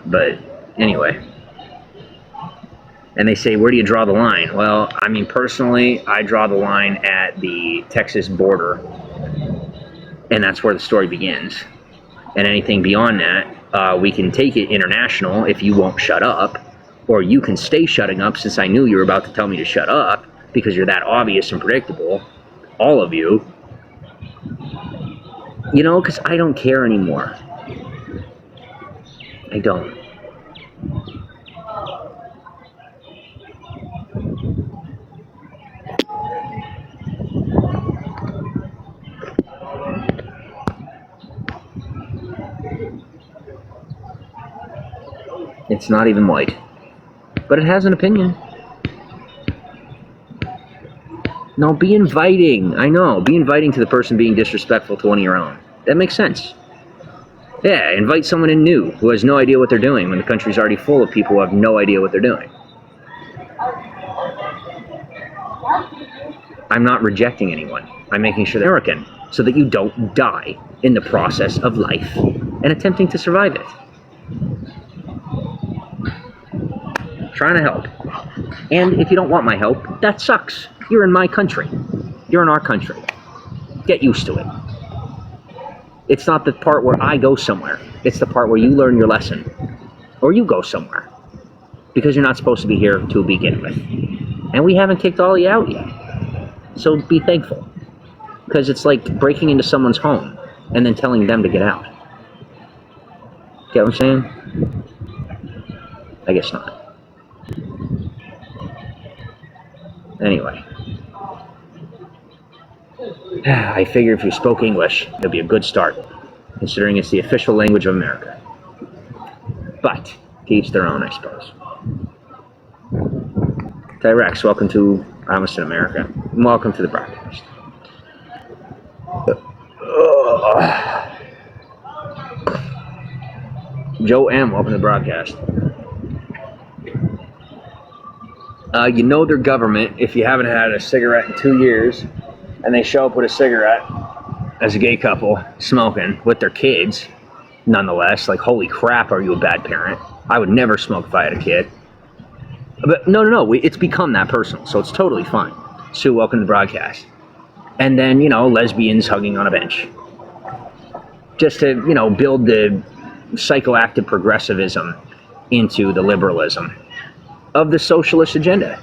But anyway. And they say, where do you draw the line? Well, I mean, personally, I draw the line at the Texas border. And that's where the story begins. And anything beyond that, we can take it international if you won't shut up. Or you can stay shutting up, since I knew you were about to tell me to shut up, because you're that obvious and predictable. All of you. You know, because I don't care anymore. I don't. It's not even white. But it has an opinion. No, be inviting. I know. Be inviting to the person being disrespectful to one of your own. That makes sense. Yeah, invite someone in new who has no idea what they're doing when the country's already full of people who have no idea what they're doing. I'm not rejecting anyone. I'm making sure they're American so that you don't die in the process of life and attempting to survive it. Trying to help. And if you don't want my help, that sucks. You're in my country. You're in our country. Get used to it. It's not the part where I go somewhere. It's the part where you learn your lesson. Or you go somewhere. Because you're not supposed to be here to begin with. And we haven't kicked all of you out yet. So be thankful. Because it's like breaking into someone's home and then telling them to get out. Get what I'm saying? I guess not. Anyway. I figure if you spoke English, it'd be a good start, considering it's the official language of America. But, to each their own, I suppose. Tyrex, welcome to Amiston, America. And welcome to the broadcast. Joe M., welcome to the broadcast. You know their government if you haven't had a cigarette in 2 years, and they show up with a cigarette as a gay couple smoking with their kids, nonetheless. Like, holy crap, are you a bad parent? I would never smoke if I had a kid. But no, it's become that personal, so it's totally fine. Sue, welcome to the broadcast. And then, you know, lesbians hugging on a bench. Just to, you know, build the psychoactive progressivism into the liberalism of the socialist agenda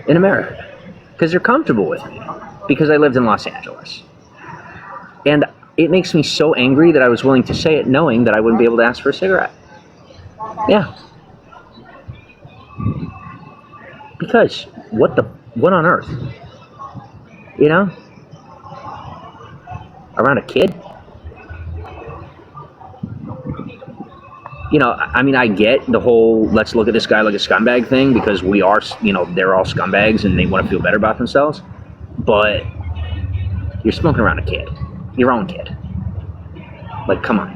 in America. Because they're comfortable with me. Because I lived in Los Angeles. And it makes me so angry that I was willing to say it knowing that I wouldn't be able to ask for a cigarette. Yeah. Because, what on earth? You know? Around a kid? You know, I mean, I get the whole let's look at this guy like a scumbag thing, because we are, you know, they're all scumbags and they want to feel better about themselves. But you're smoking around a kid. Your own kid. Like, come on.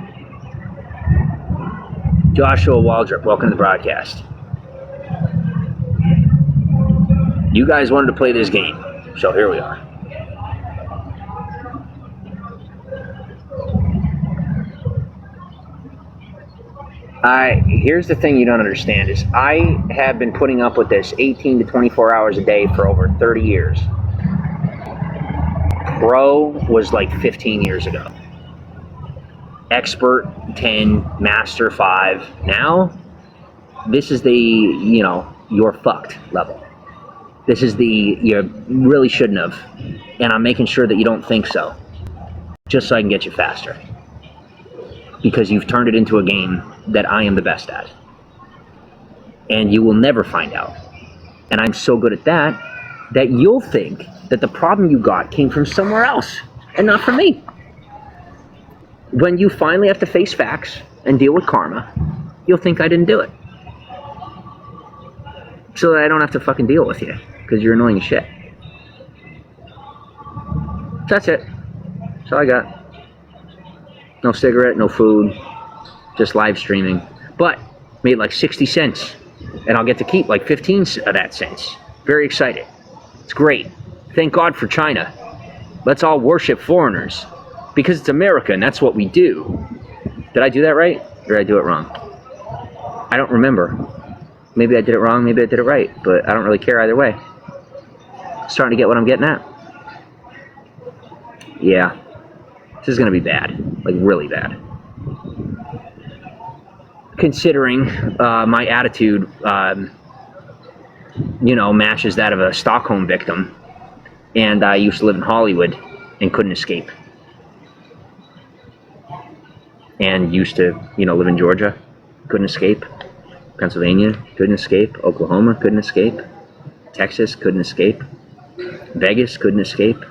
Joshua Waldrop, welcome to the broadcast. You guys wanted to play this game, so here we are. Here's the thing you don't understand is I have been putting up with this 18 to 24 hours a day for over 30 years. Pro was like 15 years ago. Expert 10, Master 5. Now, this is the, you know, you're fucked level. This is the, you really shouldn't have. And I'm making sure that you don't think so. Just so I can get you faster. Because you've turned it into a game that I am the best at. And you will never find out. And I'm so good at that you'll think that the problem you got came from somewhere else and not from me. When you finally have to face facts and deal with karma, you'll think I didn't do it. So that I don't have to fucking deal with you, because you're annoying as shit. That's it. That's all I got. No cigarette, no food, just live streaming. But made like 60 cents, and I'll get to keep like 15 of that cents. Very excited. It's great. Thank God for China. Let's all worship foreigners, because it's America and that's what we do. Did I do that right? Or did I do it wrong? I don't remember. Maybe I did it wrong, maybe I did it right, but I don't really care either way. Starting to get what I'm getting at? Yeah. This is gonna be bad. Like, really bad. Considering my attitude, matches that of a Stockholm victim, and I used to live in Hollywood and couldn't escape. And used to, live in Georgia, couldn't escape. Pennsylvania, couldn't escape. Oklahoma, couldn't escape. Texas, couldn't escape. Vegas, couldn't escape.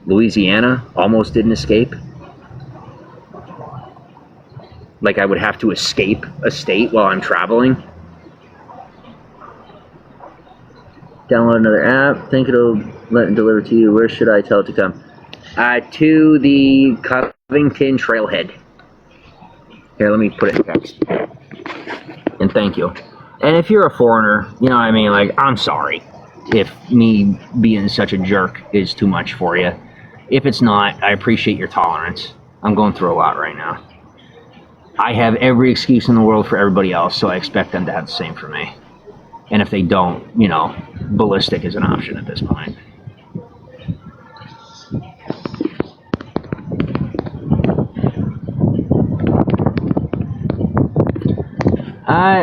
Louisiana, almost didn't escape. Like, I would have to escape a state while I'm traveling. Download another app. Think it'll let it deliver to you. Where should I tell it to come? To the Covington Trailhead. Here, let me put it in text. And thank you. And if you're a foreigner, like, I'm sorry if me being such a jerk is too much for you. If it's not, I appreciate your tolerance. I'm going through a lot right now. I have every excuse in the world for everybody else, so I expect them to have the same for me. And if they don't, ballistic is an option at this point.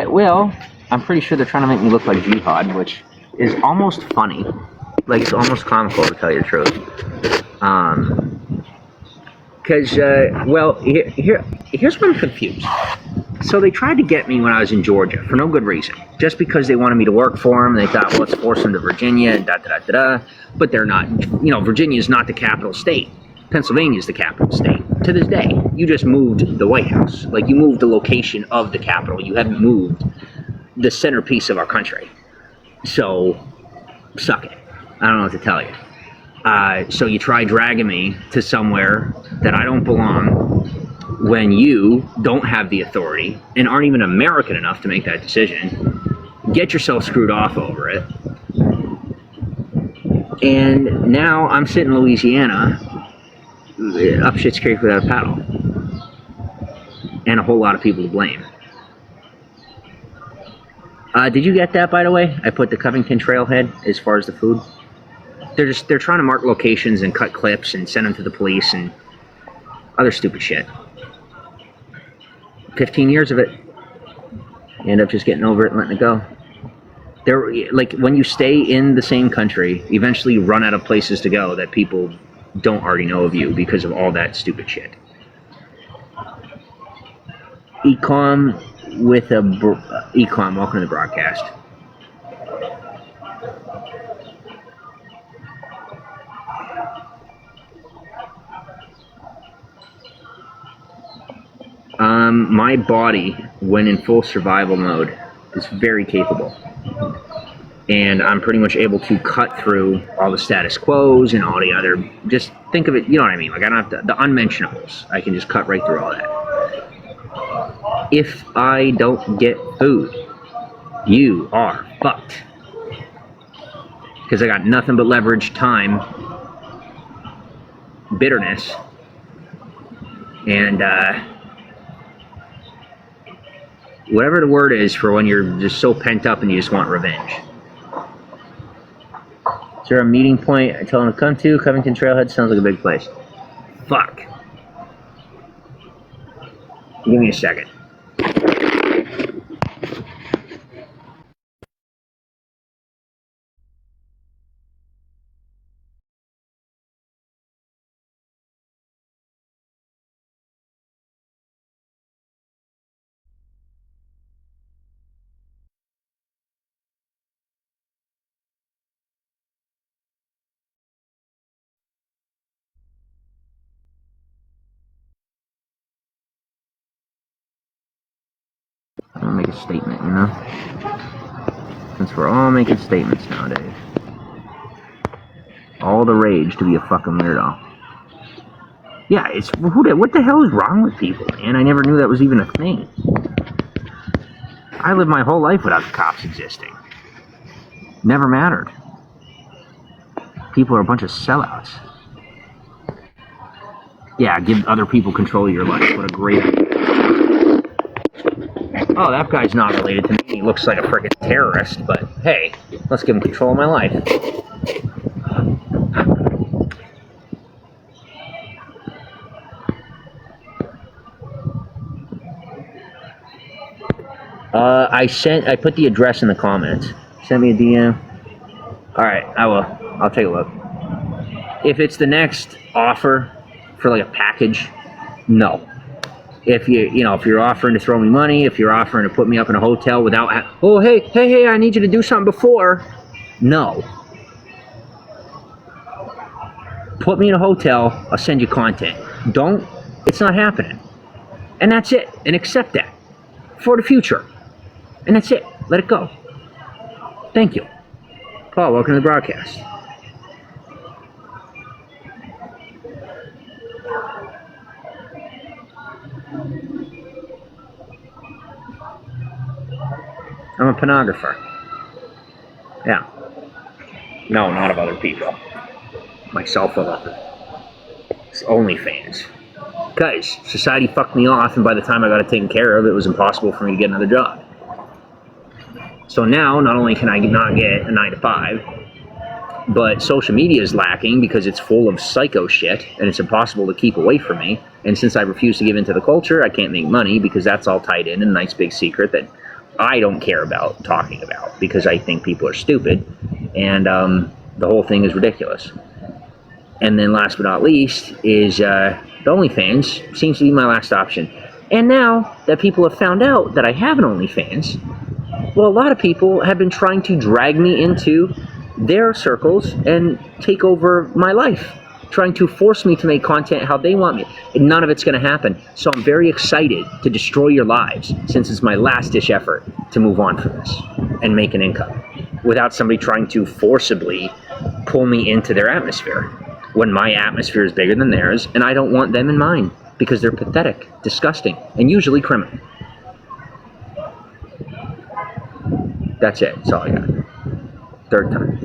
Well, I'm pretty sure they're trying to make me look like Jihad, which is almost funny. Like, it's almost comical, to tell you the truth. Because, here's where I'm confused. So they tried to get me when I was in Georgia for no good reason. Just because they wanted me to work for them. They thought, well, let's force them to Virginia and da-da-da-da-da. But they're not. Virginia is not the capital state. Pennsylvania is the capital state. To this day, you just moved the White House. Like, you moved the location of the capital. You haven't moved the centerpiece of our country. So, suck it. I don't know what to tell you. So you try dragging me to somewhere that I don't belong when you don't have the authority and aren't even American enough to make that decision. Get yourself screwed off over it. And now I'm sitting in Louisiana, up shit's creek without a paddle. And a whole lot of people to blame. Did you get that, by the way? I put the Covington Trailhead as far as the food. They're trying to mark locations and cut clips and send them to the police and other stupid shit. 15 years of it. You end up just getting over it and letting it go. When you stay in the same country, eventually you run out of places to go that people don't already know of you because of all that stupid shit. Ecom with Ecom, welcome to the broadcast. My body, when in full survival mode, is very capable. And I'm pretty much able to cut through all the status quos and all the other, just think of it, you know what I mean? Like, I don't have to, the unmentionables, I can just cut right through all that. If I don't get food, you are fucked. Because I got nothing but leverage, time, bitterness, and, whatever the word is for when you're just so pent up and you just want revenge. Is there a meeting point I tell them to come to? Covington Trailhead sounds like a big place. Fuck. Give me a second. I'm gonna make a statement, Since we're all making statements nowadays. All the rage to be a fucking weirdo. Yeah, what the hell is wrong with people, man? I never knew that was even a thing. I lived my whole life without the cops existing. Never mattered. People are a bunch of sellouts. Yeah, give other people control of your life. What a great idea. Oh, that guy's not related to me. He looks like a freaking terrorist, but hey, let's give him control of my life. I put the address in the comments. Send me a DM. Alright, I will. I'll take a look. If it's the next offer for like a package, no. If if you're offering to throw me money, if you're offering to put me up in a hotel without, oh, hey, I need you to do something before, no. Put me in a hotel, I'll send you content. Don't, it's not happening. And that's it. And accept that for the future. And that's it. Let it go. Thank you. Paul, welcome to the broadcast. I'm a pornographer. Yeah. No, not of other people. Myself alone. It's OnlyFans. Because society fucked me off, and by the time I got it taken care of, it was impossible for me to get another job. So now, not only can I not get a 9 to 5, but social media is lacking because it's full of psycho shit, and it's impossible to keep away from me. And since I refuse to give into the culture, I can't make money because that's all tied in a nice big secret that I don't care about talking about because I think people are stupid, and the whole thing is ridiculous. And then last but not least is the OnlyFans seems to be my last option. And now that people have found out that I have an OnlyFans, well, a lot of people have been trying to drag me into their circles and take over my life, trying to force me to make content how they want me. And none of it's going to happen. So I'm very excited to destroy your lives since it's my last-ditch effort to move on from this and make an income without somebody trying to forcibly pull me into their atmosphere when my atmosphere is bigger than theirs and I don't want them in mine because they're pathetic, disgusting, and usually criminal. That's it. That's all I got. Third time.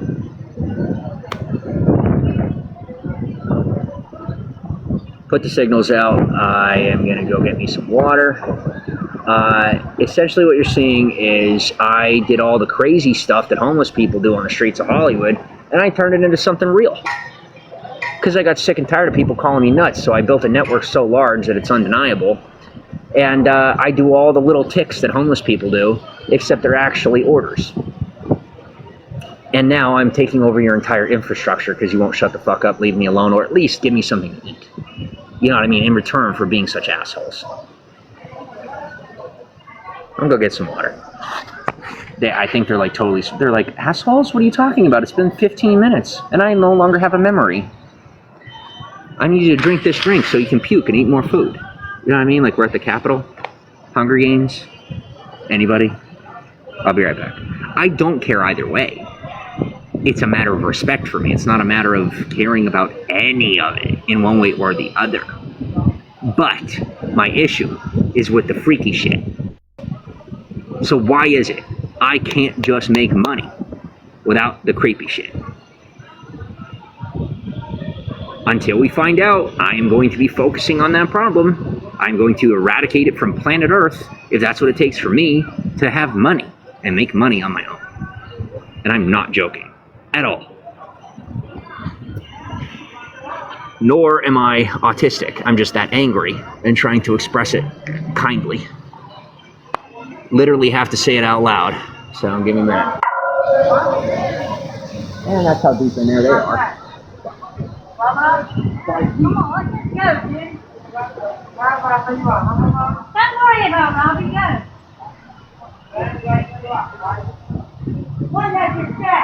Put the signals out. I am going to go get me some water. Essentially what you're seeing is I did all the crazy stuff that homeless people do on the streets of Hollywood, and I turned it into something real. Because I got sick and tired of people calling me nuts, so I built a network so large that it's undeniable. And I do all the little ticks that homeless people do, except they're actually orders. And now I'm taking over your entire infrastructure because you won't shut the fuck up, leave me alone, or at least give me something to eat. You know what I mean? In return for being such assholes. I'm gonna go get some water. I think they're like totally, they're like, assholes? What are you talking about? It's been 15 minutes and I no longer have a memory. I need you to drink this drink so you can puke and eat more food. You know what I mean? Like we're at the Capitol. Hunger Games. Anybody? I'll be right back. I don't care either way. It's a matter of respect for me. It's not a matter of caring about any of it in one way or the other. But my issue is with the freaky shit. So why is it I can't just make money without the creepy shit? Until we find out, I am going to be focusing on that problem. I'm going to eradicate it from planet Earth if that's what it takes for me to have money and make money on my own. And I'm not joking at all. Nor am I autistic. I'm just that angry and trying to express it kindly. Literally have to say it out loud. So give me that. And that's how deep in there they are. Come on, let's go, dude. Don't worry about it, I'll be good. What did you say?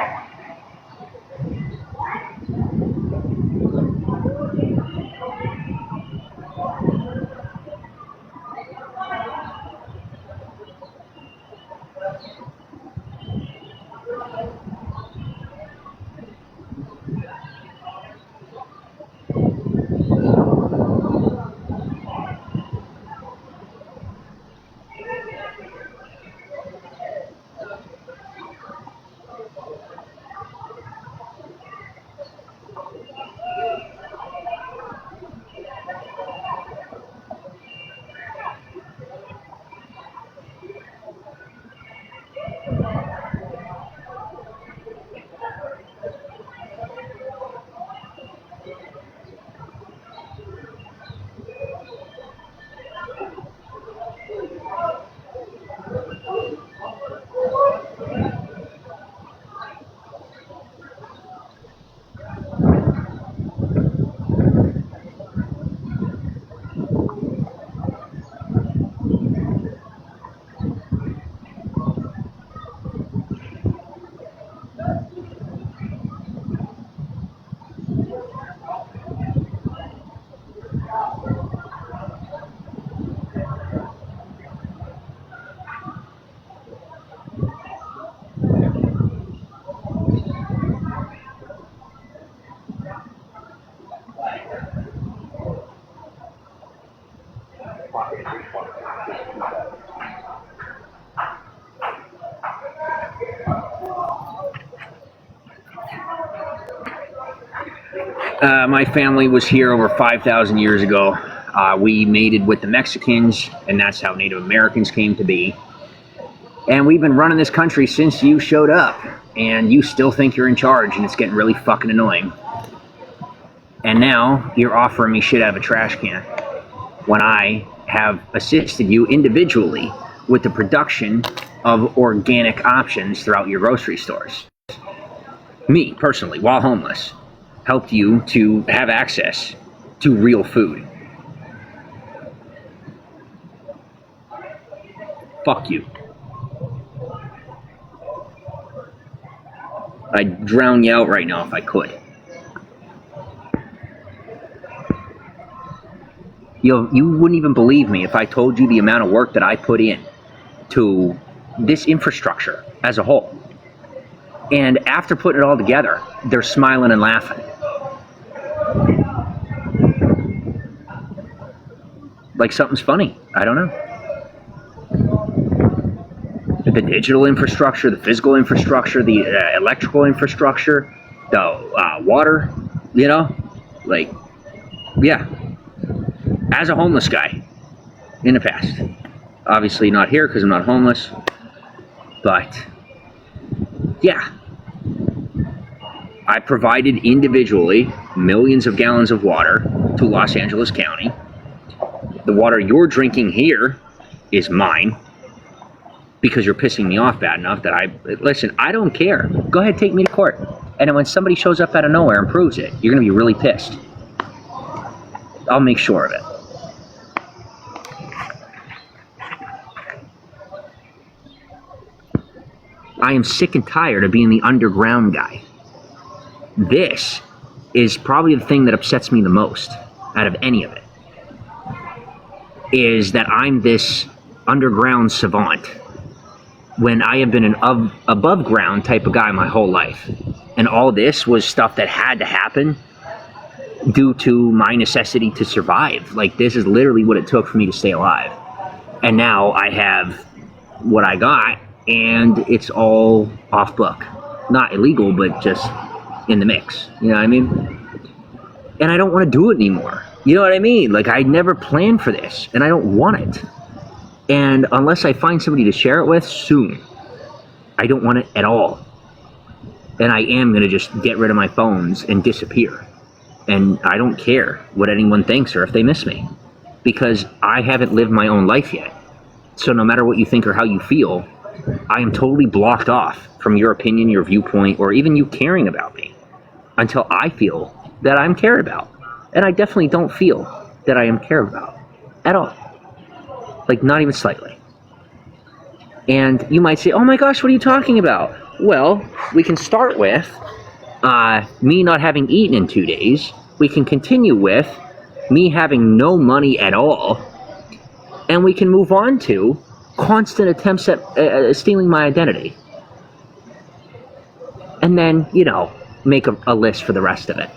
My family was here over 5,000 years ago. We mated with the Mexicans, and that's how Native Americans came to be. And we've been running this country since you showed up, and you still think you're in charge, and it's getting really fucking annoying. And now you're offering me shit out of a trash can when I have assisted you individually with the production of organic options throughout your grocery stores. Me, personally, while homeless, helped you to have access to real food. Fuck you. I'd drown you out right now if I could. You wouldn't even believe me if I told you the amount of work that I put in to this infrastructure as a whole. And after putting it all together, they're smiling and laughing. Like something's funny. I don't know. The digital infrastructure, the physical infrastructure, the electrical infrastructure, the water, you know? Like, yeah. As a homeless guy in the past. Obviously not here because I'm not homeless. But, yeah. I provided individually millions of gallons of water to Los Angeles County. The water you're drinking here is mine because you're pissing me off bad enough that listen, I don't care. Go ahead, take me to court. And then when somebody shows up out of nowhere and proves it, you're going to be really pissed. I'll make sure of it. I am sick and tired of being the underground guy. This is probably the thing that upsets me the most out of any of it. Is that I'm this underground savant when I have been an above ground type of guy my whole life. And all this was stuff that had to happen due to my necessity to survive. Like, this is literally what it took for me to stay alive. And now I have what I got, and it's all off book. Not illegal, but just in the mix. You know what I mean? And I don't want to do it anymore. You know what I mean? Like, I never planned for this, and I don't want it. And unless I find somebody to share it with soon, I don't want it at all. And I am going to just get rid of my phones and disappear. And I don't care what anyone thinks or if they miss me. Because I haven't lived my own life yet. So no matter what you think or how you feel, I am totally blocked off from your opinion, your viewpoint, or even you caring about me until I feel that I'm cared about. And I definitely don't feel that I am cared about at all. Like, not even slightly. And you might say, oh my gosh, what are you talking about? Well, we can start with me not having eaten in 2 days. We can continue with me having no money at all. And we can move on to constant attempts at stealing my identity. And then, you know, make a list for the rest of it.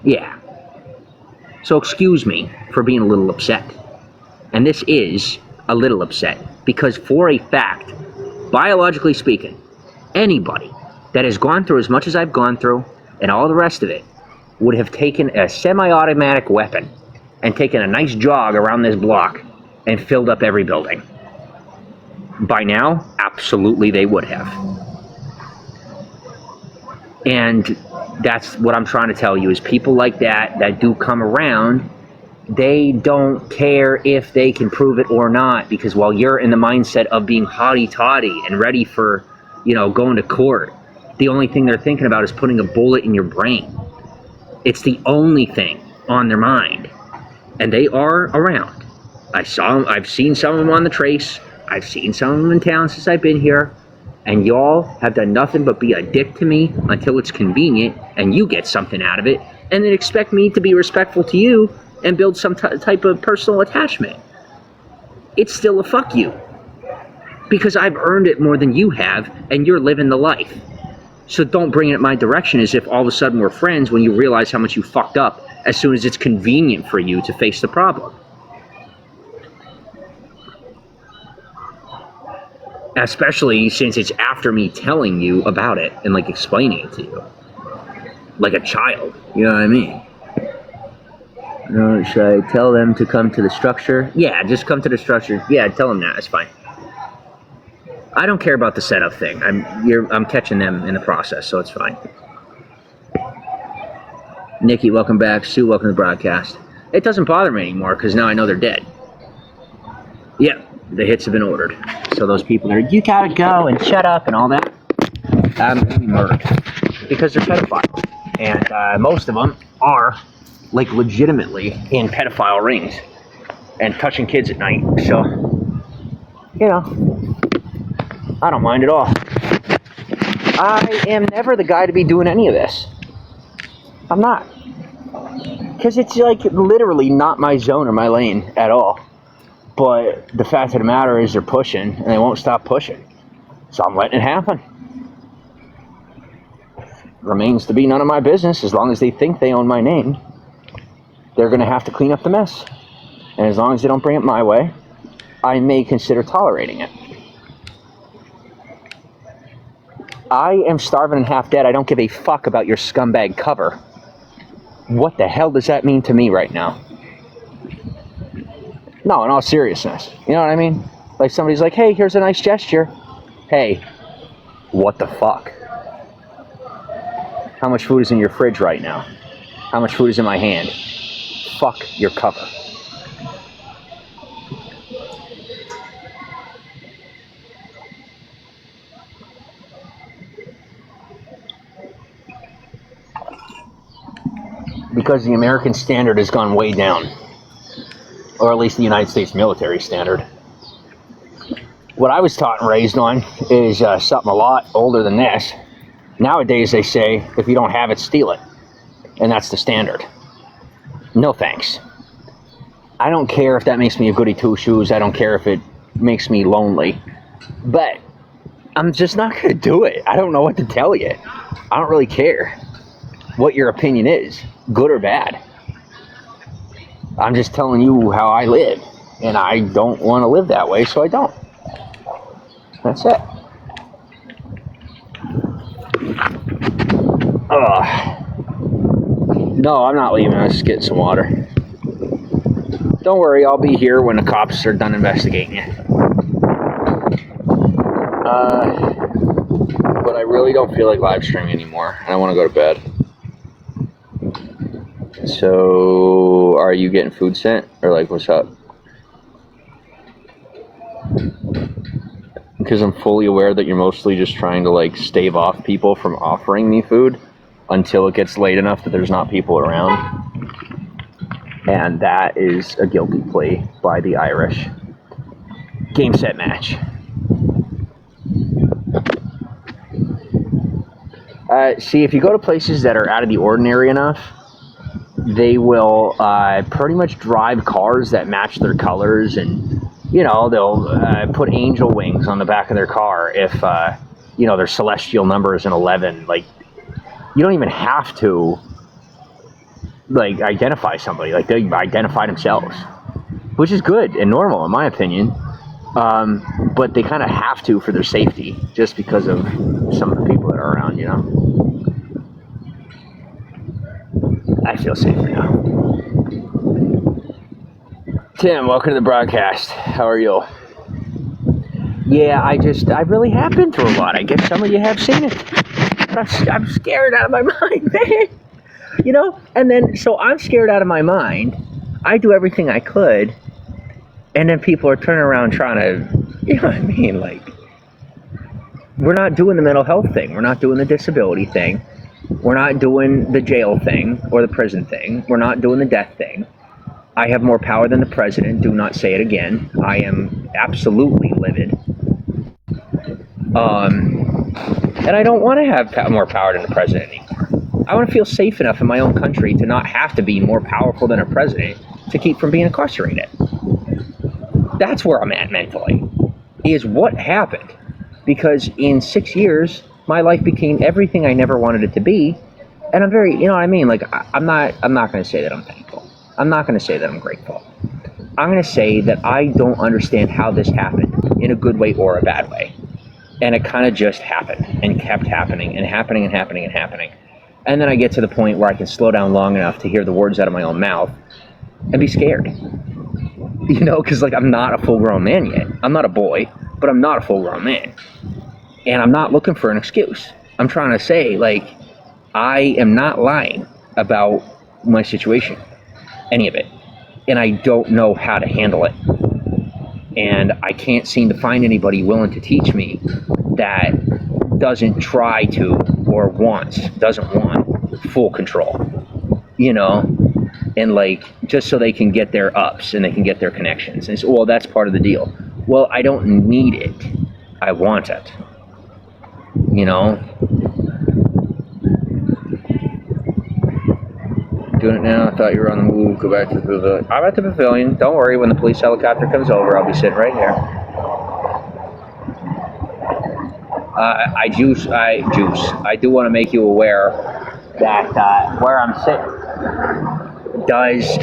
Yeah. So excuse me for being a little upset. And this is a little upset because for a fact, biologically speaking, anybody that has gone through as much as I've gone through and all the rest of it would have taken a semi-automatic weapon and taken a nice jog around this block and filled up every building. By now, absolutely they would have. And that's what I'm trying to tell you is people like that do come around, they don't care if they can prove it or not, because while you're in the mindset of being haughty-toddy and ready for, you know, going to court, the only thing they're thinking about is putting a bullet in your brain. It's the only thing on their mind. And they are around. I've seen some of them on the trace. I've seen some of them in town since I've been here. And y'all have done nothing but be a dick to me until it's convenient and you get something out of it, and then expect me to be respectful to you and build some type of personal attachment. It's still a fuck you. Because I've earned it more than you have, and you're living the life. So don't bring it my direction as if all of a sudden we're friends when you realize how much you fucked up as soon as it's convenient for you to face the problem. Especially since it's after me telling you about it and like explaining it to you. like a child. You know what I mean? Should I tell them to come to the structure? Yeah, just come to the structure. Yeah, tell them that. It's fine. I don't care about the setup thing. I'm catching them in the process, so it's fine. Nikki, welcome back. Sue, welcome to the broadcast. It doesn't bother me anymore because now I know they're dead. Yep, the hits have been ordered. So those people are, you gotta go and shut up and all that. I'm gonna be murdered because they're pedophiles, and most of them are like legitimately in pedophile rings and touching kids at night. So, you know, I don't mind at all. I am never the guy to be doing any of this. I'm not. Because it's like literally not my zone or my lane at all. But the fact of the matter is they're pushing and they won't stop pushing. So I'm letting it happen. Remains to be none of my business. As long as they think they own my name, they're going to have to clean up the mess. And as long as they don't bring it my way, I may consider tolerating it. I am starving and half dead. I don't give a fuck about your scumbag cover. What the hell does that mean to me right now? No, in all seriousness. You know what I mean? Like somebody's like, hey, here's a nice gesture. Hey, what the fuck? How much food is in your fridge right now? How much food is in my hand? Fuck your cover. Because the American standard has gone way down. Or at least the United States military standard. What I was taught and raised on is something a lot older than this. Nowadays they say, if you don't have it, steal it. And that's the standard. No thanks. I don't care if that makes me a goody two-shoes. I don't care if it makes me lonely. But I'm just not going to do it. I don't know what to tell you. I don't really care what your opinion is, good or bad. I'm just telling you how I live. And I don't want to live that way, so I don't. That's it. No, I'm not leaving. I'm just getting some water. Don't worry, I'll be here when the cops are done investigating you. But I really don't feel like live streaming anymore. And I want to go to bed. So, are you getting food sent? Or like, what's up? Because I'm fully aware that you're mostly just trying to like stave off people from offering me food until it gets late enough that there's not people around. And that is a guilty plea by the Irish. Game, set, match. See, if you go to places that are out of the ordinary enough, they will pretty much drive cars that match their colors, and you know, they'll put angel wings on the back of their car if you know, their celestial number is an 11. Like, you don't even have to like identify somebody. Like, they identify themselves, which is good and normal in my opinion. But they kind of have to for their safety, just because of some of the people that are around, you know. I feel safer now. Tim, welcome to the broadcast. How are you? Yeah, I really have been through a lot. I guess some of you have seen it. But I'm scared out of my mind, man. You know? And then, so I'm scared out of my mind. I do everything I could. And then people are turning around trying to, you know what I mean? Like, we're not doing the mental health thing. We're not doing the disability thing. We're not doing the jail thing or the prison thing. We're not doing the death thing. I have more power than the president. Do not say it again. I am absolutely livid. And I don't want to have more power than the president anymore. I want to feel safe enough in my own country to not have to be more powerful than a president to keep from being incarcerated. That's where I'm at mentally, is what happened. Because in 6 years, my life became everything I never wanted it to be. And I'm very, you know what I mean? Like, I'm not going to say that I'm thankful. I'm not going to say that I'm grateful. I'm going to say that I don't understand how this happened in a good way or a bad way. And it kind of just happened and kept happening and happening and happening and happening. And then I get to the point where I can slow down long enough to hear the words out of my own mouth and be scared. You know, because like I'm not a full-grown man yet. I'm not a boy, but I'm not a full-grown man. And I'm not looking for an excuse. I'm trying to say, like, I am not lying about my situation, any of it. And I don't know how to handle it. And I can't seem to find anybody willing to teach me that doesn't try to or doesn't want full control, you know? And like, just so they can get their ups and they can get their connections. And so, well, that's part of the deal. Well, I don't need it. I want it. You know? Doing it now. I thought you were on the move. Go back to the pavilion. I'm at the pavilion. Don't worry. When the police helicopter comes over, I'll be sitting right here. I do want to make you aware that where I'm sitting does,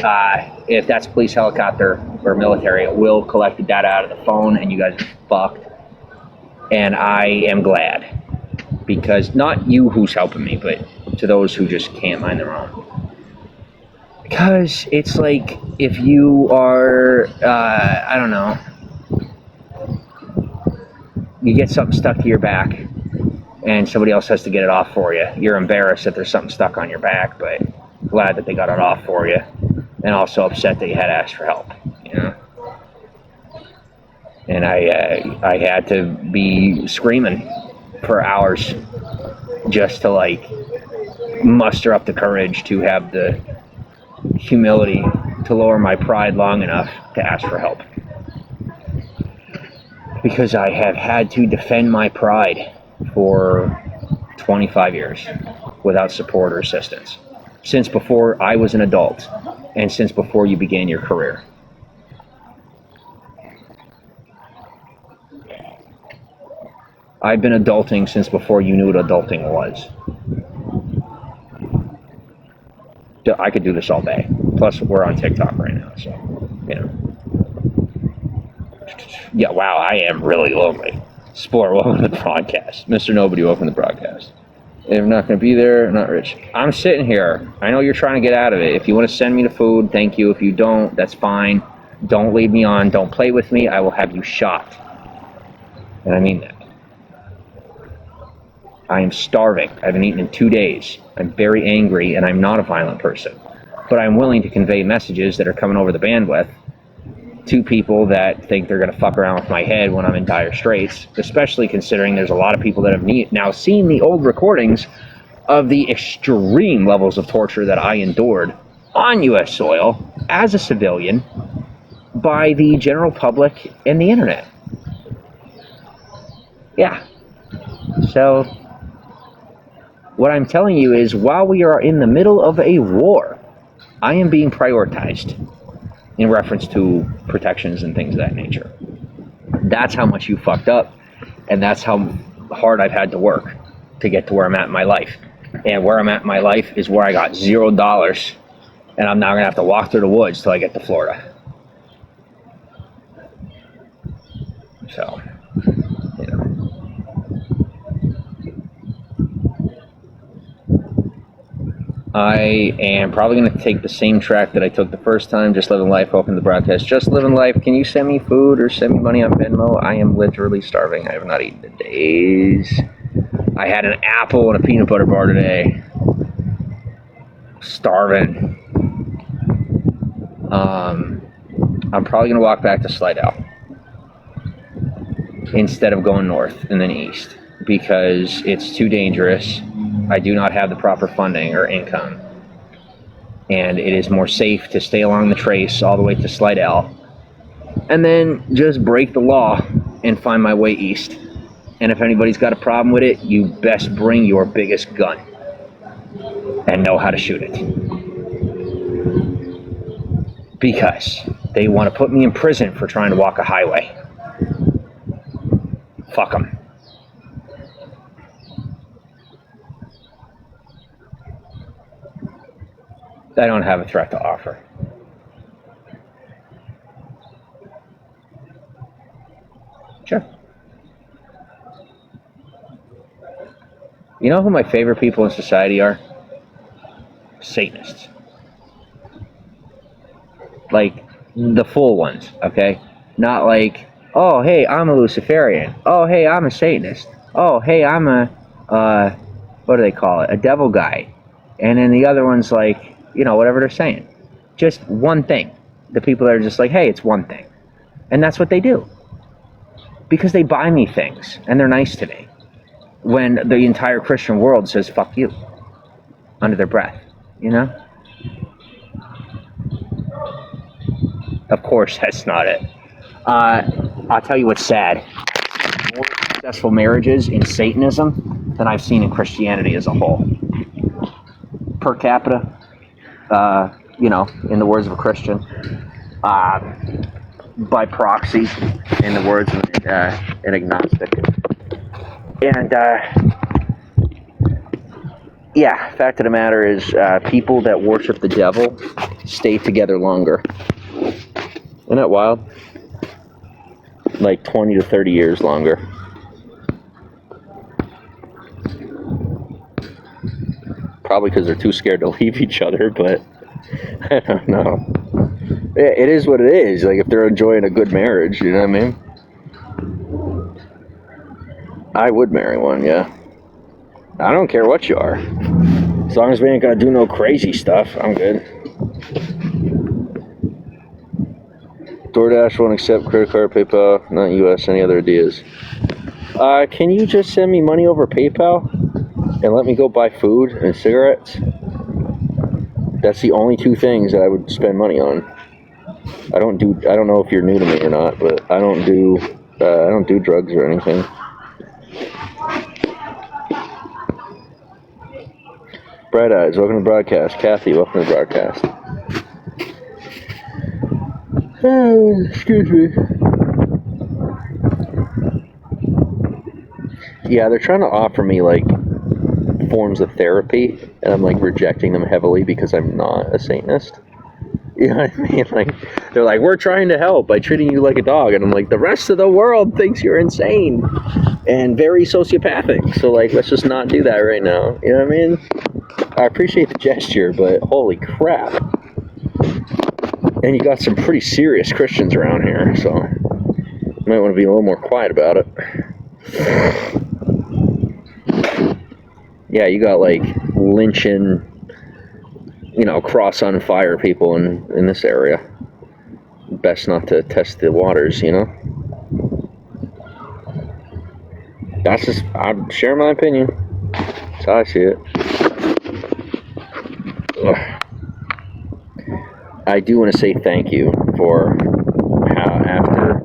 if that's police helicopter or military, it will collect the data out of the phone, and you guys are fucked. And I am glad. Because not you who's helping me, but to those who just can't mind their own. Because it's like, if you are, I don't know, you get something stuck to your back and somebody else has to get it off for you. You're embarrassed that there's something stuck on your back, but glad that they got it off for you. And also upset that you had to ask for help, you know? And I had to be screaming for hours just to like muster up the courage to have the humility to lower my pride long enough to ask for help, because I have had to defend my pride for 25 years without support or assistance, since before I was an adult and since before you began your career. I've been adulting since before you knew what adulting was. I could do this all day. Plus, we're on TikTok right now, so, you know. Yeah, wow, I am really lonely. Sport, welcome to the broadcast. Mr. Nobody, welcome to the broadcast. If I'm not going to be there, I'm not rich. I'm sitting here. I know you're trying to get out of it. If you want to send me the food, thank you. If you don't, that's fine. Don't lead me on. Don't play with me. I will have you shot. And I mean that. I am starving. I haven't eaten in 2 days. I'm very angry, and I'm not a violent person. But I'm willing to convey messages that are coming over the bandwidth to people that think they're going to fuck around with my head when I'm in dire straits, especially considering there's a lot of people that have now seen the old recordings of the extreme levels of torture that I endured on U.S. soil as a civilian by the general public and the internet. Yeah. So what I'm telling you is, while we are in the middle of a war, I am being prioritized in reference to protections and things of that nature. That's how much you fucked up, and that's how hard I've had to work to get to where I'm at in my life. And where I'm at in my life is where I got $0, and I'm now going to have to walk through the woods till I get to Florida. So, you know. I am probably going to take the same track that I took the first time, just living life, hoping the broadcast, just living life. Can you send me food or send me money on Venmo? I am literally starving. I have not eaten in days. I had an apple and a peanut butter bar today. Starving. I'm probably going to walk back to Slidell instead of going north and then east, because it's too dangerous. I do not have the proper funding or income, and it is more safe to stay along the trace all the way to Slidell and then just break the law and find my way east. And if anybody's got a problem with it, you best bring your biggest gun and know how to shoot it, because they want to put me in prison for trying to walk a highway. Fuck them. I don't have a threat to offer. Sure. You know who my favorite people in society are? Satanists. Like, the full ones, okay? Not like, oh, hey, I'm a Luciferian. Oh, hey, I'm a Satanist. Oh, hey, I'm a, what do they call it? A devil guy. And then the other one's like, you know, whatever they're saying. Just one thing. The people that are just like, hey, it's one thing. And that's what they do. Because they buy me things, and they're nice to me. When the entire Christian world says, fuck you. Under their breath, you know? Of course, that's not it. I'll tell you what's sad. More successful marriages in Satanism than I've seen in Christianity as a whole. Per capita, you know, in the words of a Christian. By proxy, in the words of an agnostic. And, yeah, fact of the matter is, people that worship the devil stay together longer. Isn't that wild? Like 20 to 30 years longer. Probably because they're too scared to leave each other, but I don't know. It is what it is. Like, if they're enjoying a good marriage, you know what I mean? I would marry one, yeah. I don't care what you are. As long as we ain't gotta do no crazy stuff, I'm good. DoorDash won't accept credit card, PayPal, not US, any other ideas? Can you just send me money over PayPal and let me go buy food and cigarettes? That's the only two things that I would spend money on. I don't know if you're new to me or not, but I don't do drugs or anything. Bright Eyes, welcome to the broadcast. Kathy, welcome to the broadcast. Excuse me. Yeah, they're trying to offer me, like, forms of therapy, and I'm, like, rejecting them heavily because I'm not a Satanist. You know what I mean? Like, they're like, we're trying to help by treating you like a dog, and I'm like, the rest of the world thinks you're insane and very sociopathic, so, like, let's just not do that right now. You know what I mean? I appreciate the gesture, but holy crap. And you got some pretty serious Christians around here, so you might want to be a little more quiet about it. Yeah, you got, like, lynching, you know, cross on fire people in this area. Best not to test the waters, you know? That's just, I'm sharing my opinion. That's how I see it. Ugh. I do want to say thank you for how, after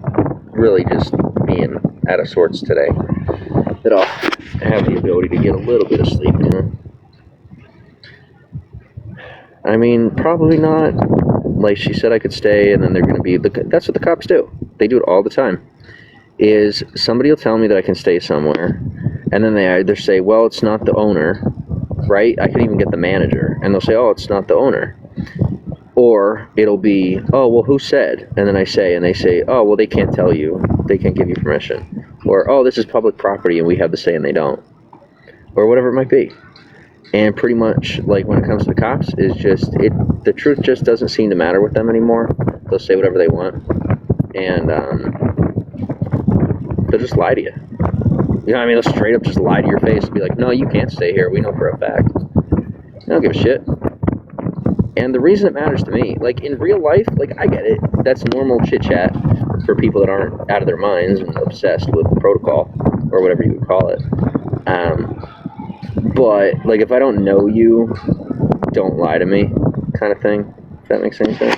really just being out of sorts today, that I'll have the ability to get a little bit of sleep, you know? I mean, probably not. Like she said, I could stay, and then they're going to be... That's what the cops do. They do it all the time. Is somebody will tell me that I can stay somewhere, and then they either say, well, it's not the owner, right? I can even get the manager, and they'll say, oh, it's not the owner. Or it'll be, oh, well, who said? And then I say, and they say, oh, well, they can't tell you. They can't give you permission. Or, oh, this is public property, and we have the say, and they don't. Or whatever it might be. And pretty much, like, when it comes to the cops, is just, the truth just doesn't seem to matter with them anymore. They'll say whatever they want. And, they'll just lie to you. You know what I mean? They'll straight up just lie to your face and be like, no, you can't stay here. We know for a fact. They don't give a shit. And the reason it matters to me, like, in real life, like, I get it. That's normal chit-chat for people that aren't out of their minds and obsessed with protocol, or whatever you would call it. But, like, if I don't know you, don't lie to me, kind of thing. If that makes any sense.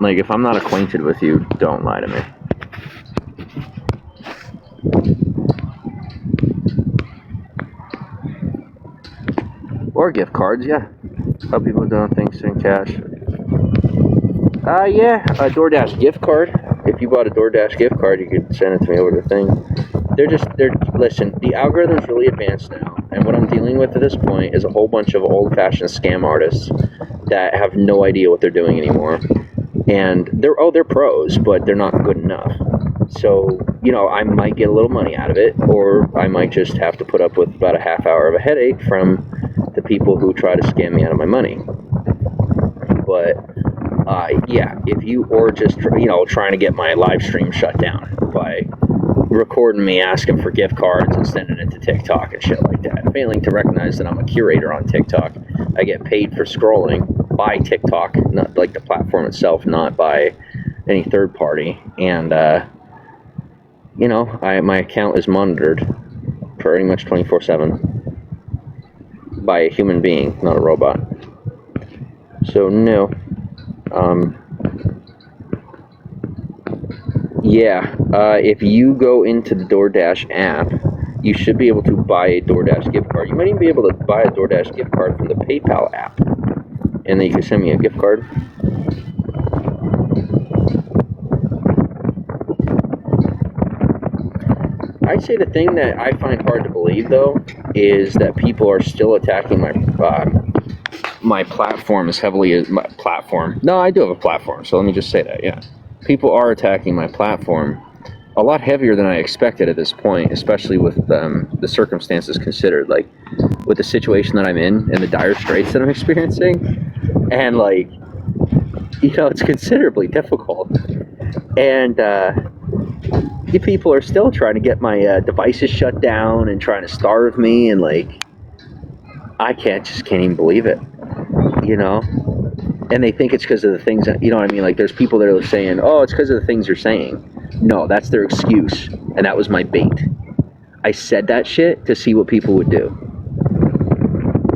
Like, if I'm not acquainted with you, don't lie to me. Or gift cards, yeah. Help people doing things in cash. Yeah, a DoorDash gift card. If you bought a DoorDash gift card, you could send it to me over the thing. Listen, the algorithm's really advanced now, and what I'm dealing with at this point is a whole bunch of old-fashioned scam artists that have no idea what they're doing anymore. And they're pros, but they're not good enough. So, I might get a little money out of it, or I might just have to put up with about a half hour of a headache from the people who try to scam me out of my money. But, yeah, if you, or just, trying to get my live stream shut down by recording me asking for gift cards and sending it to TikTok and shit like that. Failing to recognize that I'm a curator on TikTok. I get paid for scrolling by TikTok, not like the platform itself, not by any third party. And, my account is monitored pretty much 24/7 by a human being, not a robot. So, no. If you go into the DoorDash app, you should be able to buy a DoorDash gift card. You might even be able to buy a DoorDash gift card from the PayPal app. And then you can send me a gift card. I'd say the thing that I find hard to believe, though, is that people are still attacking my platform as heavily as my platform. No, I do have a platform, so let me just say that, yeah. People are attacking my platform a lot heavier than I expected at this point, especially with the circumstances considered, like with the situation that I'm in and the dire straits that I'm experiencing. And, it's considerably difficult. And you people are still trying to get my devices shut down and trying to starve me, and I can't even believe it, and they think it's because of the things that, what I mean? Like, there's people that are saying, oh, it's because of the things you're saying. No, that's their excuse, and that was my bait. I said that shit to see what people would do,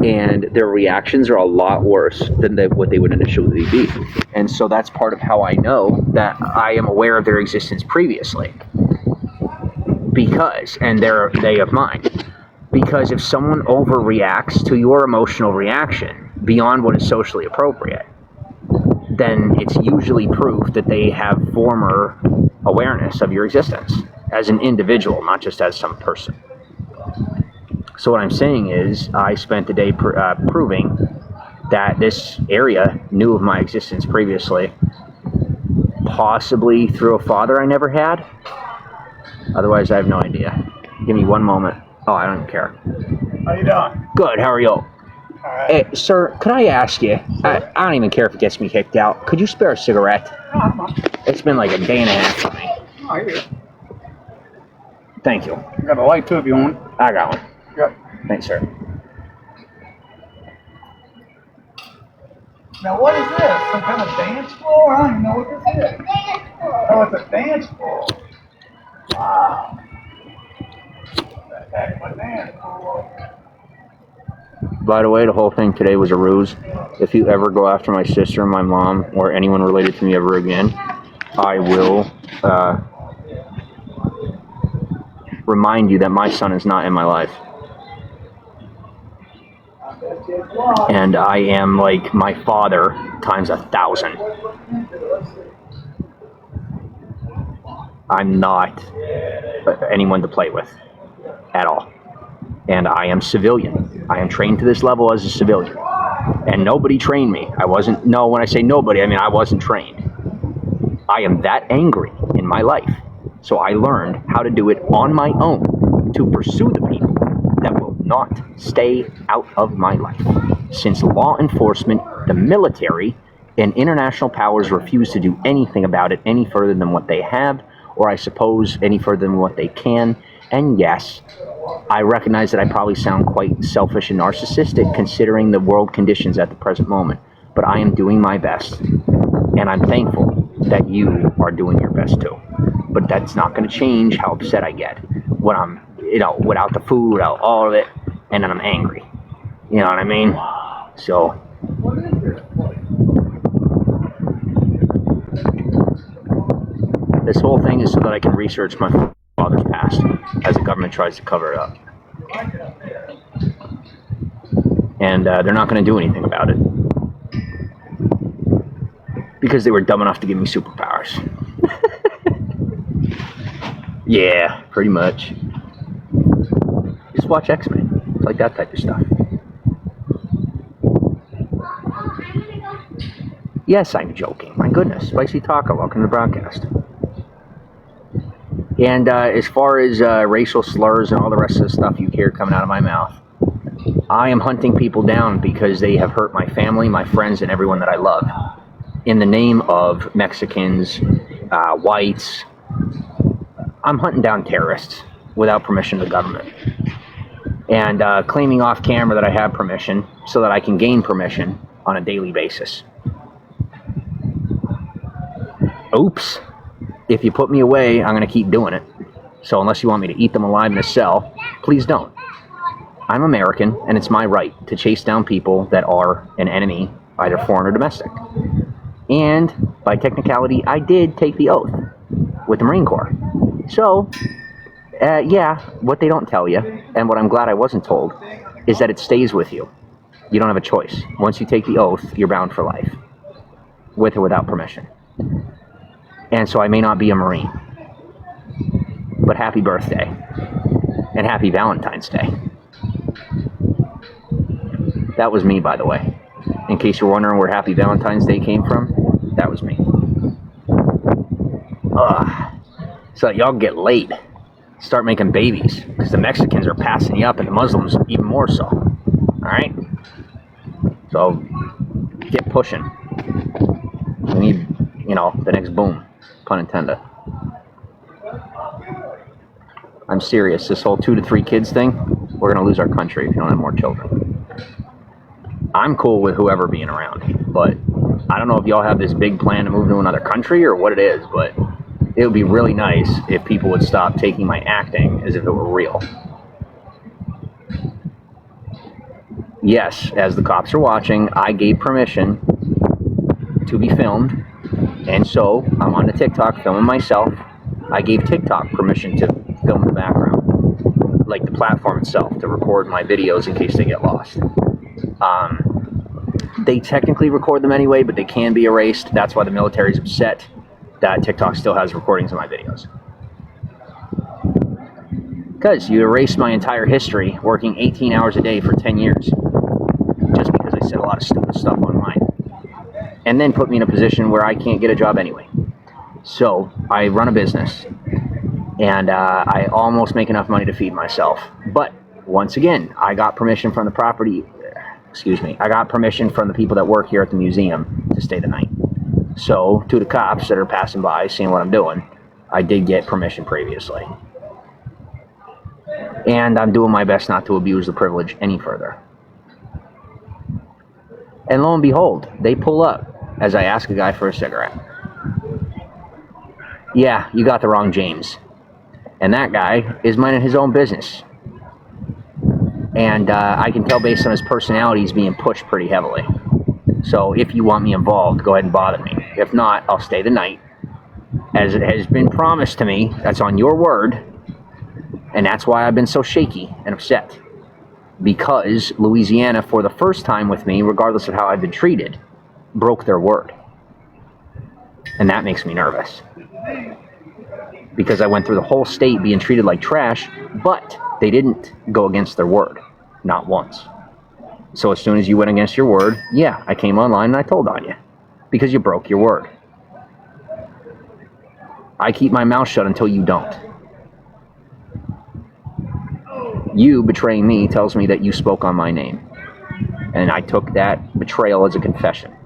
and their reactions are a lot worse than what they would initially be. And so that's part of how I know that I am aware of their existence previously, and they of mine. Because if someone overreacts to your emotional reaction beyond what is socially appropriate, then it's usually proof that they have former awareness of your existence as an individual, not just as some person. So what I'm saying is, I spent the day proving that this area knew of my existence previously, possibly through a father I never had. Otherwise, I have no idea. Give me one moment. Oh, I don't even care. How you doing? Good, how are you? All right. Hey, sir, could I ask you, I don't even care if it gets me kicked out, could you spare a cigarette? Oh, come on. It's been like a day and a half for me. Oh, here. Thank you. I got a light too if you want. I got one. Yep. Thanks, sir. Now, what is this? Some kind of dance floor? I don't even know what this is. Oh, it's a dance floor. Wow. That's my dance floor. By the way, the whole thing today was a ruse. If you ever go after my sister and my mom or anyone related to me ever again, I will remind you that my son is not in my life. And I am like my father times 1,000. I'm not anyone to play with at all. And I am civilian. I am trained to this level as a civilian. And nobody trained me. When I say nobody, I mean I wasn't trained. I am that angry in my life. So I learned how to do it on my own to pursue the people that will not stay out of my life. Since law enforcement, the military, and international powers refuse to do anything about it any further than what they have, or I suppose any further than what they can. And yes, I recognize that I probably sound quite selfish and narcissistic considering the world conditions at the present moment, but I am doing my best, and I'm thankful that you are doing your best too. But that's not going to change how upset I get when I'm, without the food, without all of it, and then I'm angry. You know what I mean? So, What is this place? this whole thing is so that I can research my father's past as the government tries to cover it up. And they're not going to do anything about it. Because they were dumb enough to give me superpowers. Yeah, pretty much. Just watch X-Men. It's like that type of stuff. Yes, I'm joking. My goodness. Spicy Taco, welcome to the broadcast. And as far as racial slurs and all the rest of the stuff you hear coming out of my mouth, I am hunting people down because they have hurt my family, my friends, and everyone that I love in the name of Mexicans, whites. I'm hunting down terrorists without permission of the government. And claiming off camera that I have permission so that I can gain permission on a daily basis. Oops. If you put me away, I'm going to keep doing it. So unless you want me to eat them alive in a cell, please don't. I'm American, and it's my right to chase down people that are an enemy, either foreign or domestic. And by technicality, I did take the oath with the Marine Corps. So, yeah, what they don't tell you, and what I'm glad I wasn't told, is that it stays with you. You don't have a choice. Once you take the oath, you're bound for life, with or without permission. And so I may not be a Marine, but happy birthday, and happy Valentine's Day. That was me, by the way. In case you're wondering where Happy Valentine's Day came from, that was me. So y'all get laid. Start making babies, because the Mexicans are passing you up, and the Muslims even more so. Alright? So, get pushing. We need, the next boom. Pun intended. I'm serious. This whole 2 to 3 kids thing, we're going to lose our country if you don't have more children. I'm cool with whoever being around, but I don't know if y'all have this big plan to move to another country or what it is, but it would be really nice if people would stop taking my acting as if it were real. Yes, as the cops are watching, I gave permission to be filmed, and so I'm on the TikTok filming myself. I gave TikTok permission to film in the background, like the platform itself, to record my videos in case they get lost. They technically record them anyway, but they can be erased. That's why the military's upset that TikTok still has recordings of my videos. Because you erased my entire history working 18 hours a day for 10 years just because I said a lot of stupid stuff online. And then put me in a position where I can't get a job anyway. So I run a business, and I almost make enough money to feed myself. But once again, I got permission from the I got permission from the people that work here at the museum to stay the night. So, to the cops that are passing by, seeing what I'm doing, I did get permission previously. And I'm doing my best not to abuse the privilege any further. And lo and behold, they pull up as I ask a guy for a cigarette. Yeah, you got the wrong James. And that guy is minding his own business. And I can tell based on his personality, he's being pushed pretty heavily. So if you want me involved, go ahead and bother me. If not, I'll stay the night. As it has been promised to me, that's on your word. And that's why I've been so shaky and upset. Because Louisiana, for the first time with me, regardless of how I've been treated, broke their word. And that makes me nervous. Because I went through the whole state being treated like trash, but they didn't go against their word. Not once. So as soon as you went against your word, yeah, I came online and I told on you. Because you broke your word. I keep my mouth shut until you don't. You betraying me tells me that you spoke on my name. And I took that betrayal as a confession.